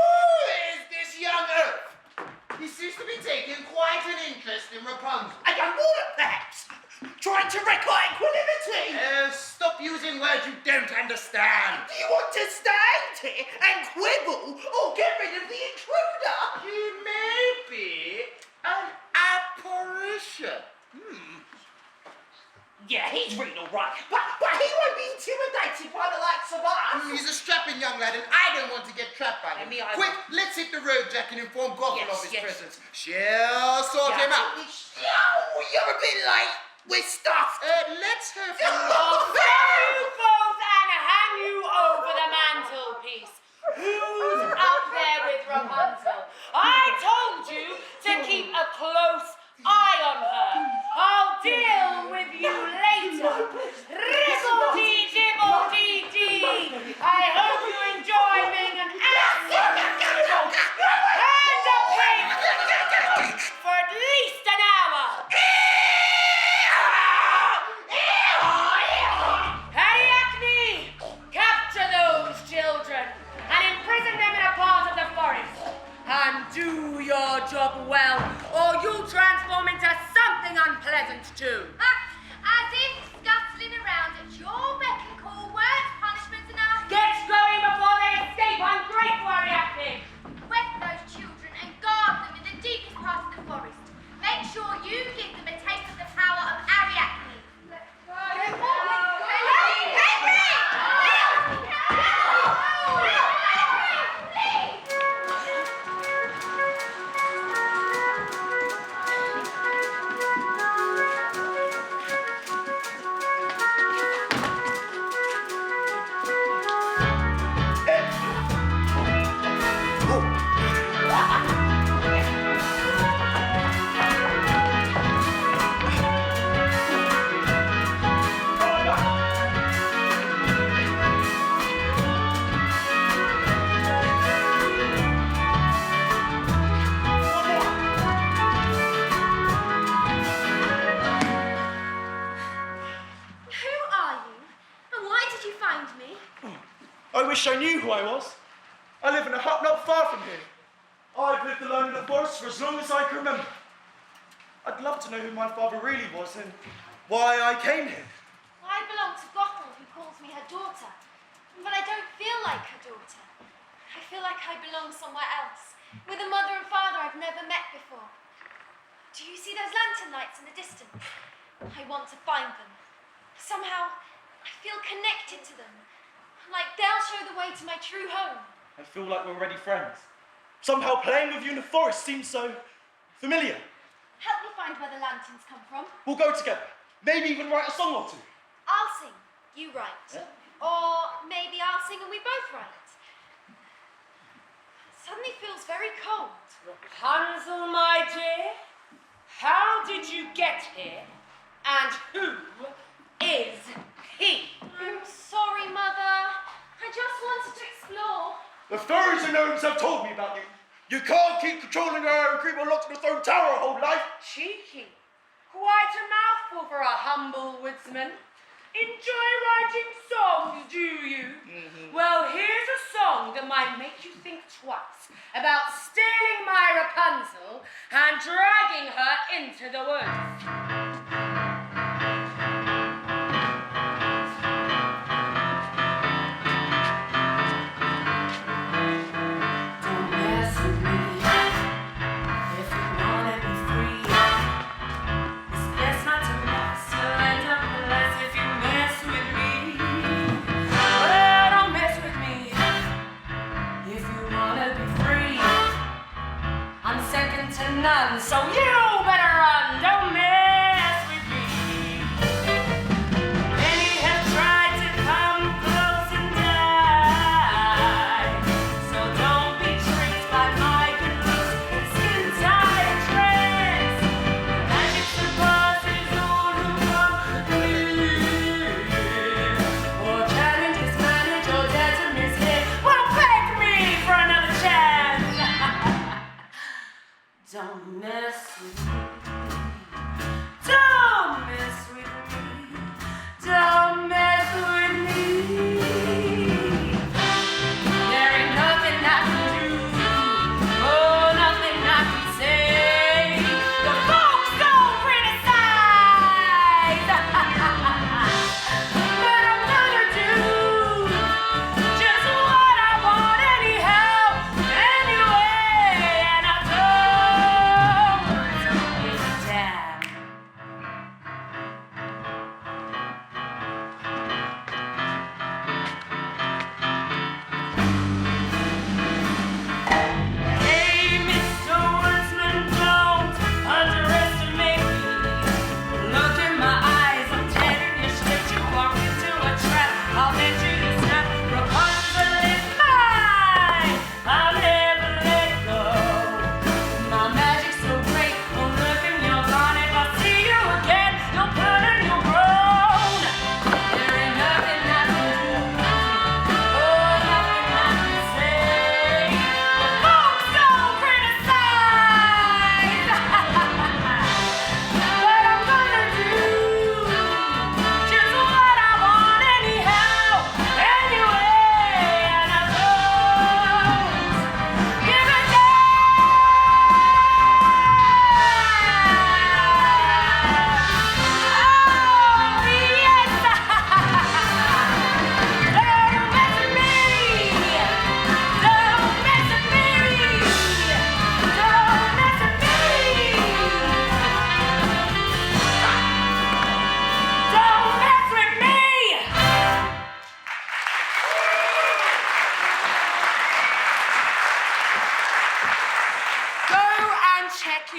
is this young elf? He seems to be taking quite an interest in Rapunzel. A young woman, perhaps? Trying to wreck our equanimity? Stop using words you don't understand. Do you want to stand here and quibble or get rid of the intruder? He may be an apparition. Yeah, he's really all right, but he won't be intimidated by the likes of us. He's a strapping young lad, and I don't want to get trapped by him. Quick, let's hit the road, Jack, and inform Gothel of his presence. She'll sort him out. Oh, you're a bit late. We're stuffed. Let's have I'll throw you both and hang you over the mantelpiece. Who's up there with Rapunzel? I told you to keep a close eye on her. I'll deal with you later. Ribble-dee-dibble-dee-dee. I hope you enjoy being an ass. And a pig for at least an hour. Ariadne, capture those children. I wish I knew who I was. I live in a hut not far from here. I've lived alone in the forest for as long as I can remember. I'd love to know who my father really was and why I came here. I belong to Gothel, who calls me her daughter. But I don't feel like her daughter. I feel like I belong somewhere else, with a mother and father I've never met before. Do you see those lantern lights in the distance? I want to find them. Somehow, I feel connected to them. Like they'll show the way to my true home. I feel like we're already friends. Somehow playing with you in the forest seems so familiar. Help me find where the lanterns come from. We'll go together. Maybe even write a song or two. I'll sing, you write. Yeah. Or maybe I'll sing and we both write. It suddenly feels very cold. Rapunzel, my dear, how did you get here? And who is he? I'm sorry, Mother. I just wanted to explore. The fairies and gnomes have told me about you. You can't keep controlling her and keep her locked in a stone tower her whole life. Cheeky. Quite a mouthful for a humble woodsman. Enjoy writing songs, do you? Well, here's a song that might make you think twice about stealing my Rapunzel and dragging her into the woods. None, so you better run, don't mess with me. Many have tried to come close and die, so don't be tricked by my good looks and skin-tight tricks. Magic surpasses all who come near, or challenges manage or dare to mishear. Well, beg me for another chance. Don't mess with me. Don't mess with me. Don't mess with me. There ain't nothing I can do. Oh, nothing I can say. The folks don't criticize. But I'm gonna do just what I want anyhow, anyway, and I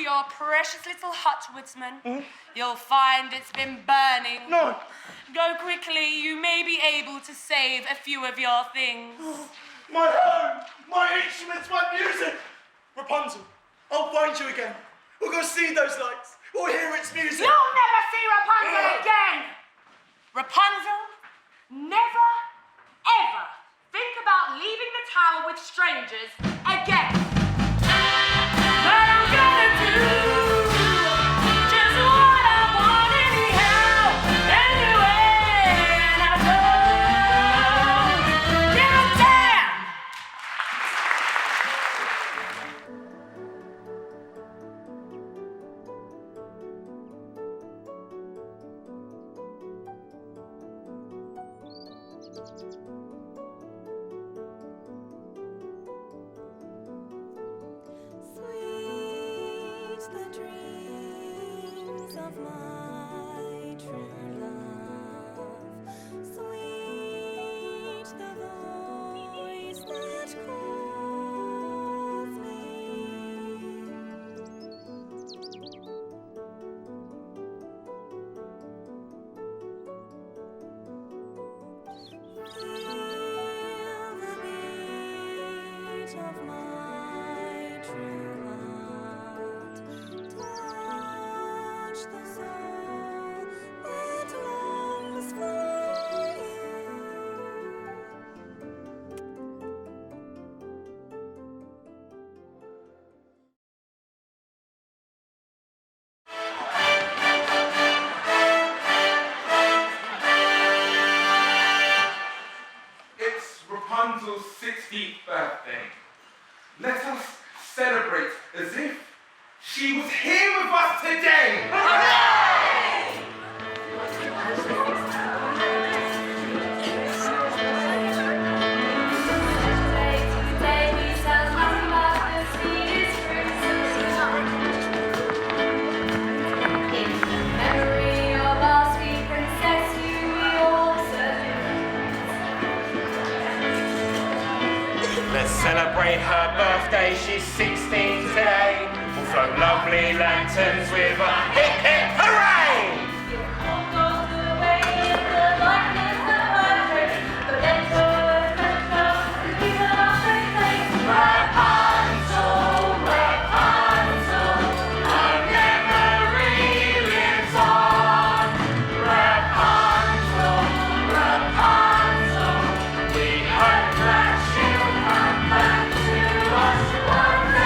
your precious little hut, woodsman. You'll find it's been burning. No. Go quickly. You may be able to save a few of your things. My home, my instruments, my music. Rapunzel, I'll find you again. We'll go see those lights. We'll hear its music. You'll never see Rapunzel again. Rapunzel, never, ever think about leaving the tower with strangers again. But I'm gonna do just what I want anyhow, anyway, and I know It's Rapunzel's 16th birthday. Let us celebrate as if she was here with us today. Let's celebrate her birthday, she's 16 today. We'll float lovely lanterns with a hip hip hooray! Rapunzel, Rapunzel, her memory lives on. Rapunzel, Rapunzel, we hope that she'll come back to us one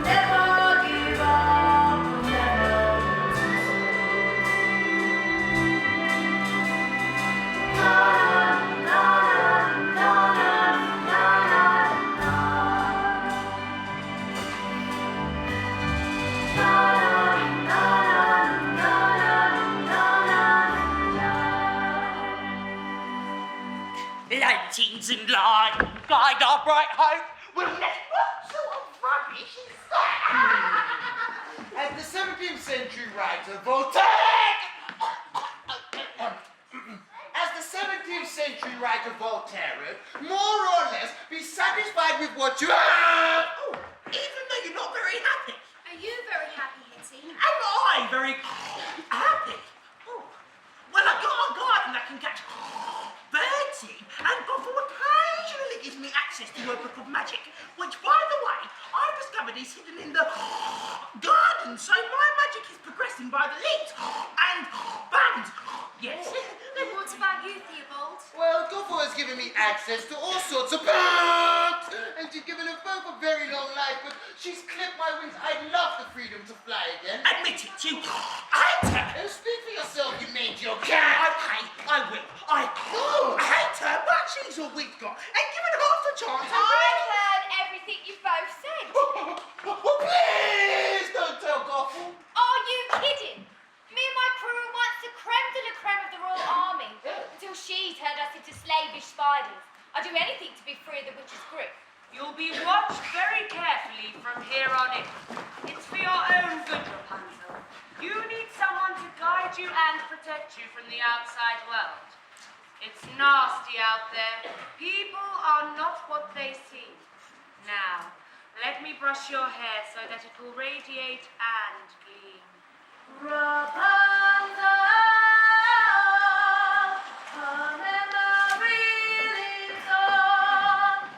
Never give up. our bright hope. We'll never... What sort of rubbish is that? As the 17th century writer Voltaire... As the 17th century writer Voltaire wrote, more or less be satisfied with what you have. Oh, even though you're not very happy. Are you very happy, Hitty? Am I very happy? Oh, well, I got a garden that can catch birdseed, and Gothel occasionally gives me access to a book of magic, which, by the way, I've discovered is hidden in the garden, so my magic is progressing by the leaps and bounds. Yes. And what about you, Theobald? Well, Gothel has given me access to all sorts of birds, and she's given us both a very long life, but she's clipped my wings. I'd love the freedom to fly again. Admit it, you hate her. Oh, speak for yourself, you mangy old cat. Okay, I will. I hate her, but she's all we've got, and given half the chance, I've heard everything you both said. Oh, please don't tell Gothel. Are you kidding? Me and my crew were once the creme de la creme of the Royal Army, until she turned us into slavish spiders. I'd do anything to be free of the witch's grip. You'll be watched very carefully from here on in. It's for your own good, Rapunzel. You need someone to guide you and protect you from the outside world. It's nasty out there. People are not what they seem. Now, let me brush your hair so that it will radiate and gleam. Rapunzel, come and the reeling's on.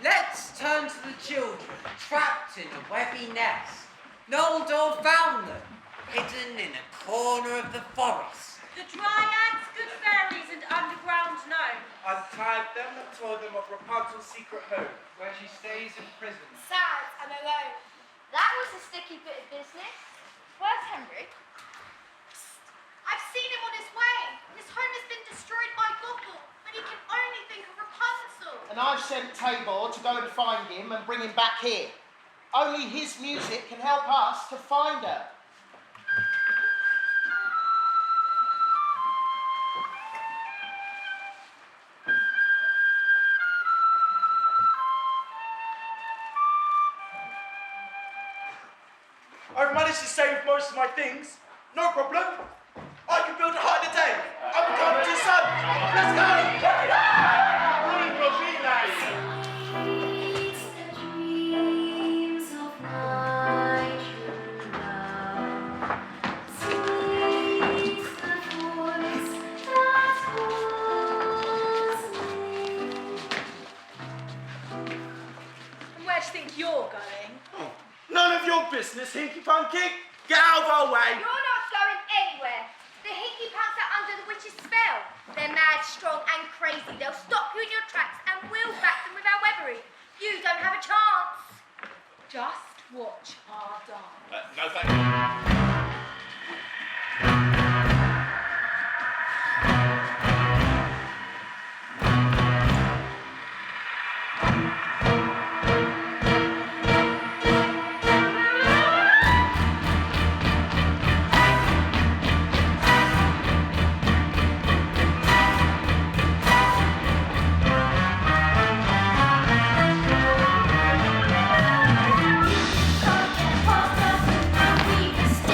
Let's turn to the children trapped in a webby nest. Noldor found them, hidden in a corner of the forest. The dryads, good fairies, and underground gnome. Untied them and told them of Rapunzel's secret home, where she stays in prison. Sad and alone. That was a sticky bit of business. Where's Henry? Psst. I've seen him on his way. His home has been destroyed by Gothel, but he can only think of Rapunzel. And I've sent Tabor to go and find him and bring him back here. Only his music can help us to find her. I've managed to save most of my things. No problem. I can build a hut in a day. I'm coming to sun. Let's go. And where do you think you're going? None of your business, Hinky Punky. Get out of our way. You're not going anywhere. The Hinky Punks are under the witch's spell. They're mad, strong, and crazy. They'll stop you in your tracks, and we'll back them with our weaponry. You don't have a chance. Just watch our dance. No, thank you. We can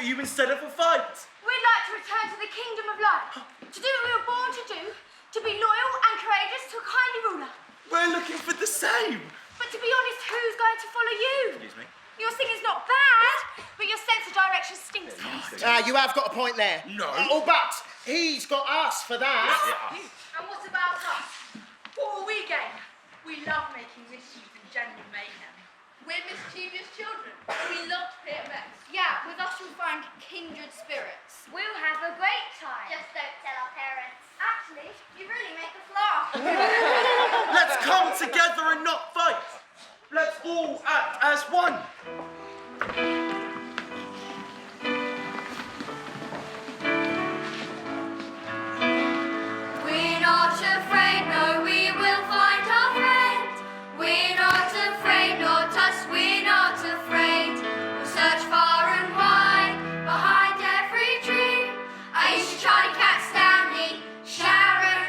for you instead of a fight. We'd like to return to the kingdom of light, to do what we were born to do, to be loyal and courageous to a kindly ruler. We're looking for the same. But to be honest, who's going to follow you? Excuse me. Your singing's not bad, but your sense of direction stinks. You have got a point there. No. But he's got us for that. And what about us? What will we gain? We love making mischief and general mayhem. We're mischievous children. We love to play at mess. Yeah, with us you'll find kindred spirits. We'll have a great time. Just don't tell our parents. Actually, you really make us laugh. Let's come together and not fight. Let's all act as one. We're not afraid, no, we will find our friend. We're not afraid, not us, we're not afraid. We'll search far and wide, behind every tree. I used to Charlie, Cat, Stanley, Sharon.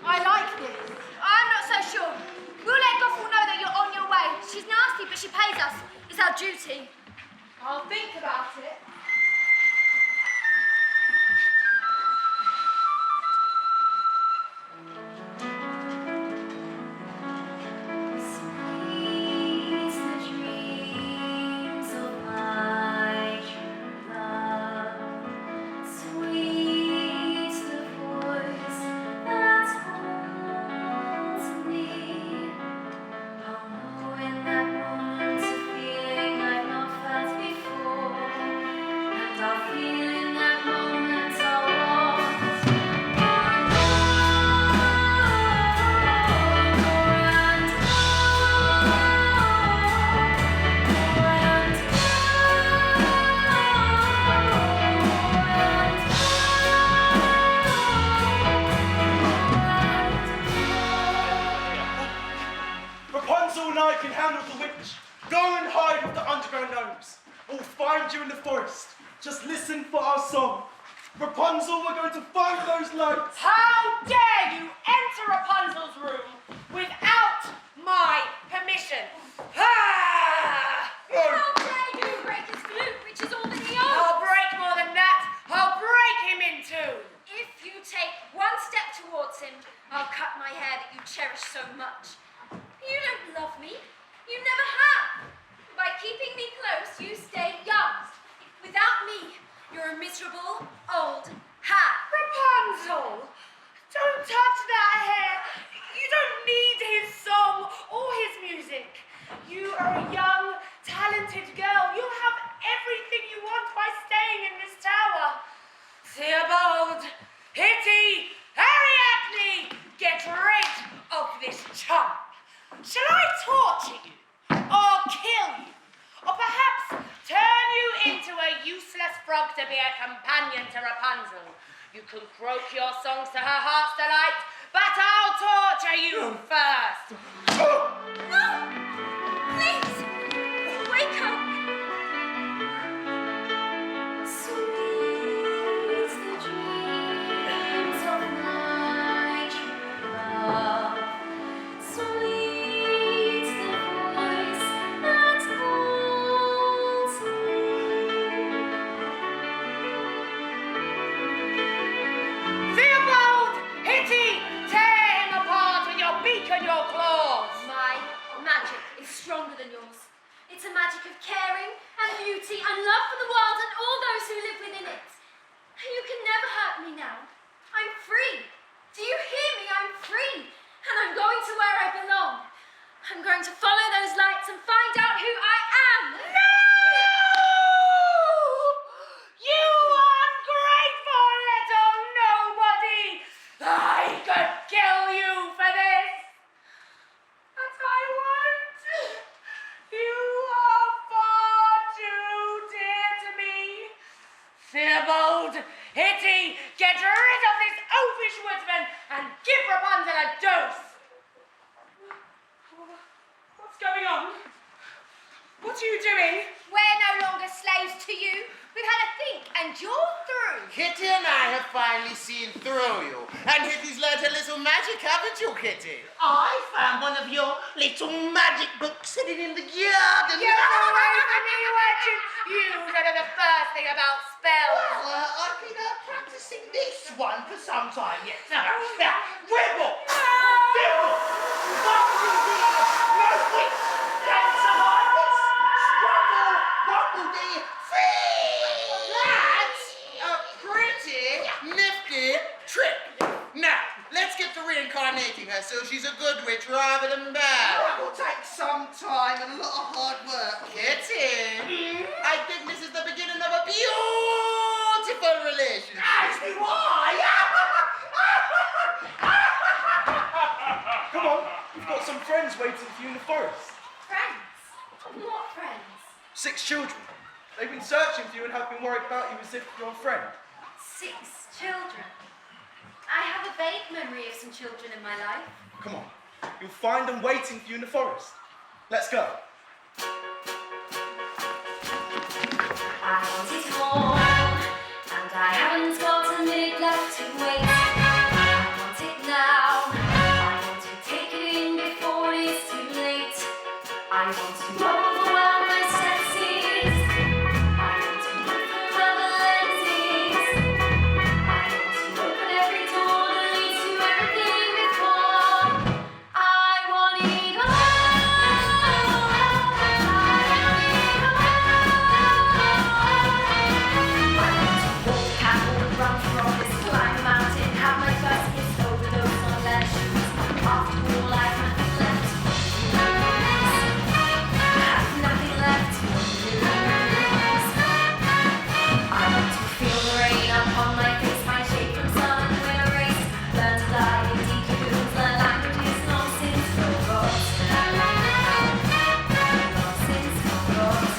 I like this. I'm not so sure. We'll let Goffle know that you're on your way. She's nasty, but she pays us. It's our duty. I'll think about it. Sweet's the dreams of my true love. Sweet's the voice that holds me. I'll know in that moment a feeling I've not felt before, and I'll feel in that moment I'll want. Rapunzel and I can handle the witch. Go and hide with the underground gnomes. We'll find you in the forest. Just listen for our song. Rapunzel, we're going to find those lights. How dare you enter Rapunzel's room without my permission? Ah! How dare you break his flute, which is all that he owns? I'll break more than that. I'll break him in two. If you take one step towards him, I'll cut my hair that you cherish so much. You don't love me. You never have. By keeping me close, you stay young. Without me, you're a miserable old hag. Rapunzel, don't touch that hair. You don't need his song or his music. You are a young, talented girl. You'll have everything you want by staying in this tower. Theobald, Hitty, Ariadne, get rid of this chump. Shall I torture you, or kill you, or perhaps turn you into a useless frog to be a companion to Rapunzel? You can croak your songs to her heart's delight, but I'll torture you first. No! Please! Wake up! Sweet's the dreams of my true love. Sweet's the voice that calls me. Theobald, Hitty, tear him apart with your beak and your claws. My magic is stronger than yours. It's a magic of caring and beauty and love for the world and all those who live within it. You can never hurt me now. I'm free. Do you hear me? I'm free. And I'm going to where I belong. I'm going to follow those lights and find out who I am. No! You ungrateful little nobody! I could kill you for this! But I won't! You are far too dear to me! Theobald, Hitty, get rid of this oafish woodsman and give Rapunzel a dose! What's going on? What are you doing? We're no longer slaves to you. We've had a think, and you're through. Kitty and I have finally seen through you. And Hitty's learnt a little magic, haven't you, Kitty? I found one of your little magic books sitting in the garden. Get away from me, Urchin! You don't know the first thing about spells. Well, I've been practicing this one for some time, yes. Now, wibble! Dibble! Bumble dee! No witch! Can survive this! Scrumble! Bumble dee! That's a pretty nifty trick. Now, let's get to reincarnating her so she's a good witch rather than bad. It will take some time and a lot of hard work. Kitty, I think this is the beginning of a beautiful relationship. Ask me why? Come on, we've got some friends waiting for you in the forest. Friends? What friends? 6 children. They've been searching for you and have been worried about you as if you're a friend. 6 children. I have a vague memory of some children in my life. Come on, you'll find them waiting for you in the forest. Let's go. I want it all, and I haven't got a minute left to wait. I want it now. I want to take it in before it's too late. I want to overwhelm my senses. I want to look through other lenses. I want to open every door that leads to everything before. I want it all. Run from this, climb a mountain, have my first kiss, overdose on lead shoes. After all, I've nothing left to lose. Have nothing left to lose. I want to feel the rain upon my face, my shape from sun and wind erased. Learn to die in deep lagoons, learn languages long since forgotten. Long since forgotten.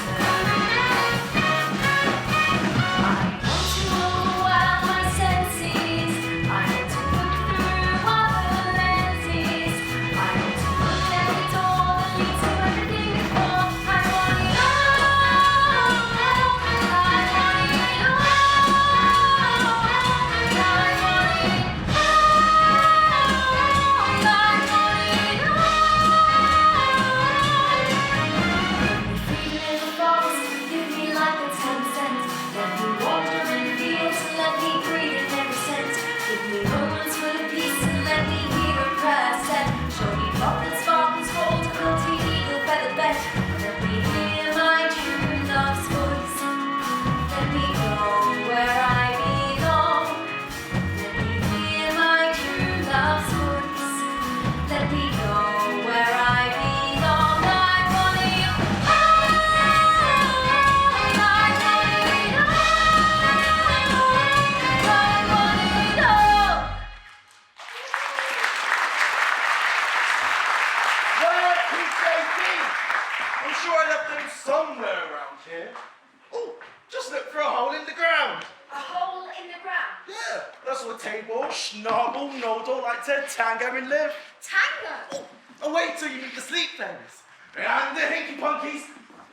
Schnabel, Nodal, like to tango and live. Tango? Oh, wait till you meet the sleep things. And the hinky punkies,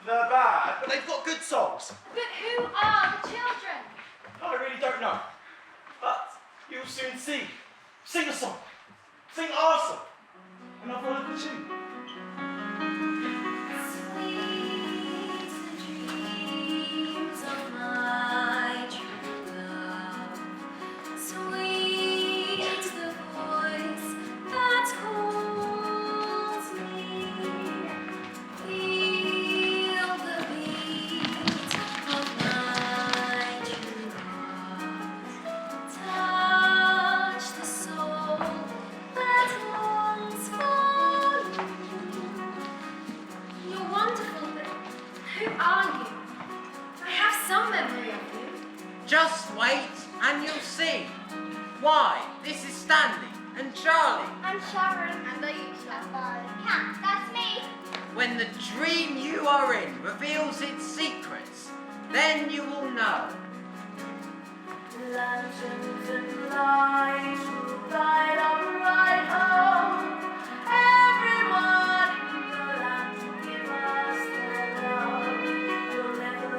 they're bad, but they've got good songs. But who are the children? I really don't know. But you'll soon see. Sing a song. Sing our song. And I'll follow the tune. Just wait and you'll see. Why, this is Stanley and Charlie. I'm Sharon. And Aisha. Cat, that's me. When the dream you are in reveals its secrets, then you will know. Lanterns and lights will guide our ride home. Everyone in the land will give us their love. We'll never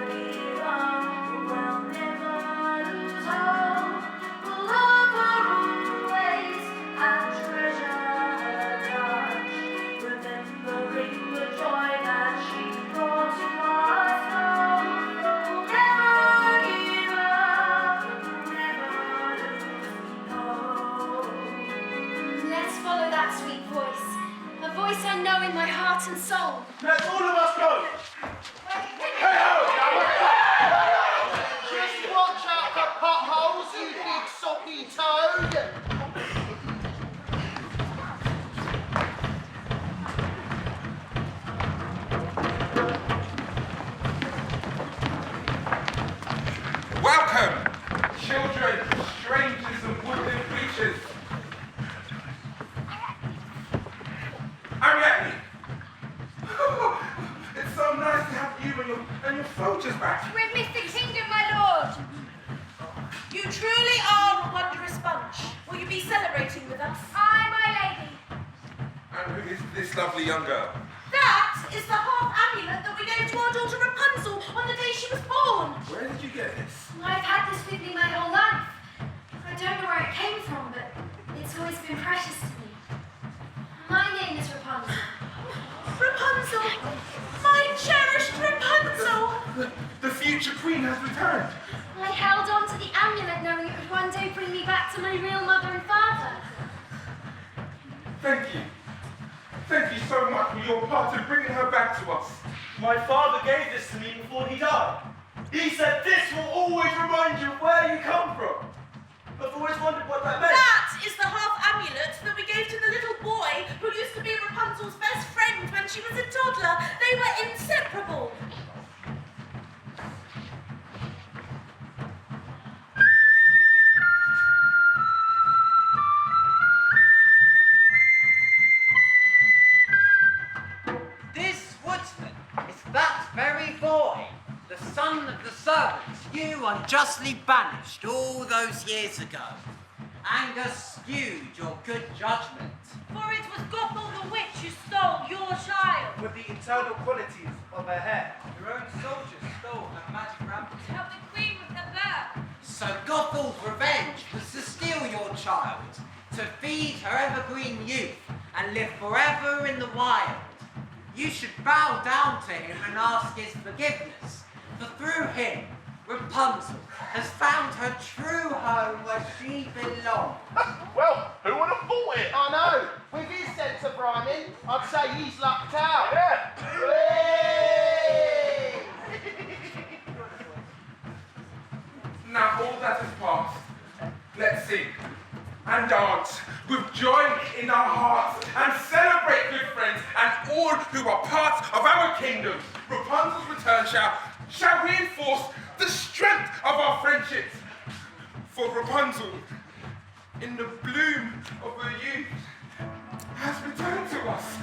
give up. heart and soul. Let all of us go. Just watch out for potholes, you big soppy toad. Welcome, children, strangers and woodland creatures. Ariadne, it's so nice to have you and your soldiers back. We've missed the kingdom, my lord. You truly are a wondrous bunch. Will you be celebrating with us? Aye, my lady. And who is this lovely young girl? That is the half amulet that we gave to our daughter Rapunzel on the day she was born. Where did you get this? I've had this with me my whole life. I don't know where it came from, but it's always been precious to me. My name is Rapunzel. Rapunzel! My cherished Rapunzel! The future queen has returned. I held on to the amulet knowing it would one day bring me back to my real mother and father. Thank you. Thank you so much for your part in bringing her back to us. My father gave this to me before he died. He said this will always remind you of where you come from. I've always wondered what that meant. That is the half amulet that we gave to the little boy who used to be Rapunzel's best friend when she was a toddler. They were inseparable. This woodsman is that very boy, the son of the servants you unjustly banished all those years ago. Anger skewed your good judgment. For it was Gothel the witch who stole your child. With the internal qualities of her hair. Your own soldiers stole her magic rampant. To help the queen with the birth. So Gothel's revenge was to steal your child, to feed her evergreen youth and live forever in the wild. You should bow down to him and ask his forgiveness, for through him, Rapunzel has found her true home where she belongs. Well, who would have thought it? I know. With his sense of rhyming, I'd say he's lucked out. Yeah. Hooray! Now all that is past, let's sing and dance with joy in our hearts and celebrate, good friends, and all who are part of our kingdom. Rapunzel's return shall reinforce the strength of our friendships. For Rapunzel, in the bloom of her youth, has returned to us.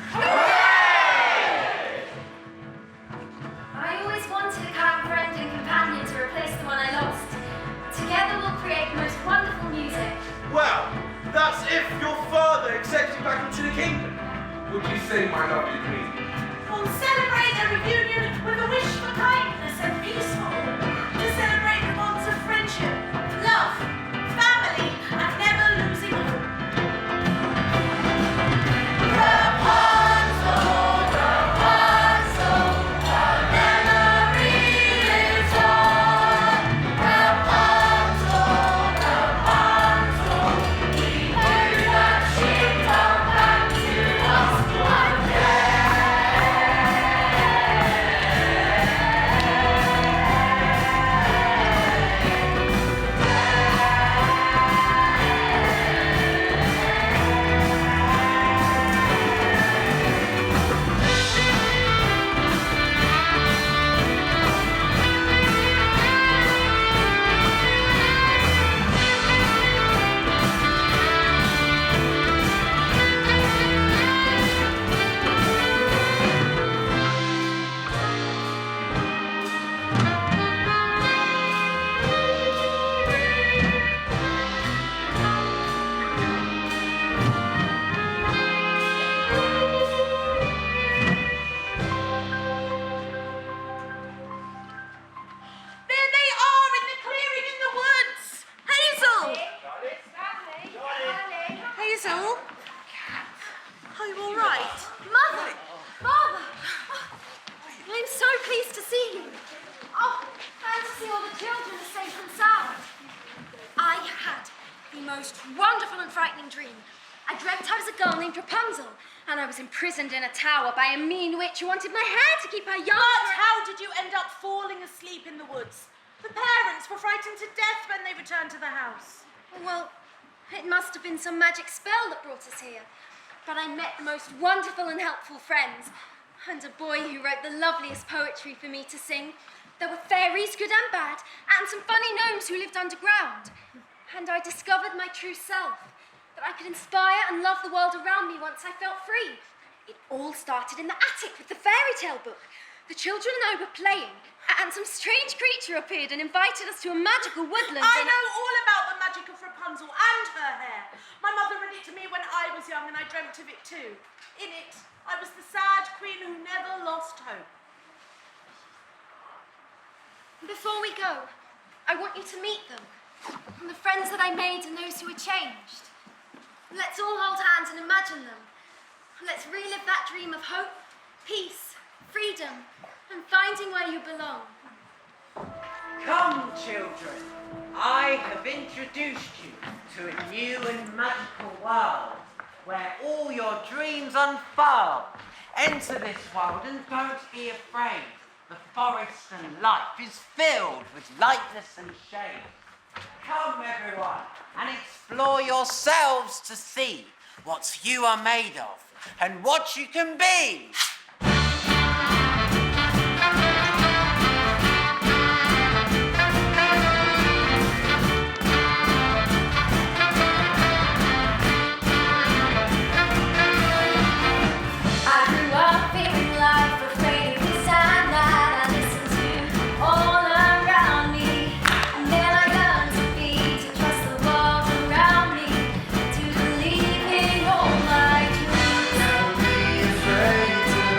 I always wanted a kind friend and companion to replace the one I lost. Together we'll create the most wonderful music. Well, that's if your father accepts you back into the kingdom. Would you say, my lovely queen? We'll celebrate a reunion with a wish for kindness and peace for all. To celebrate the bonds of friendship, love, family, and never losing hope. most wonderful and frightening dream. I dreamt I was a girl named Rapunzel, And I was imprisoned in a tower by a mean witch who wanted my hair to keep her young. But how did you end up falling asleep in the woods? The parents were frightened to death when they returned to the house. Well, it must have been some magic spell that brought us here. But I met the most wonderful and helpful friends, and a boy who wrote the loveliest poetry for me to sing. There were fairies, good and bad, and some funny gnomes who lived underground. And I discovered my true self, that I could inspire and love the world around me once I felt free. It all started in the attic with the fairy tale book. The children and I were playing, and some strange creature appeared and invited us to a magical woodland. I know all about the magic of Rapunzel and her hair. My mother read it to me when I was young, and I dreamt of it too. In it, I was the sad queen who never lost hope. Before we go, I want you to meet them, and the friends that I made and those who were changed. Let's all hold hands and imagine them. Let's relive that dream of hope, peace, freedom, and finding where you belong. Come, children. I have introduced you to a new and magical world where all your dreams unfurl. Enter this world and don't be afraid. The forest and life is filled with lightness and shade. Come, everyone, and explore yourselves to see what you are made of and what you can be. To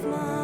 of mine.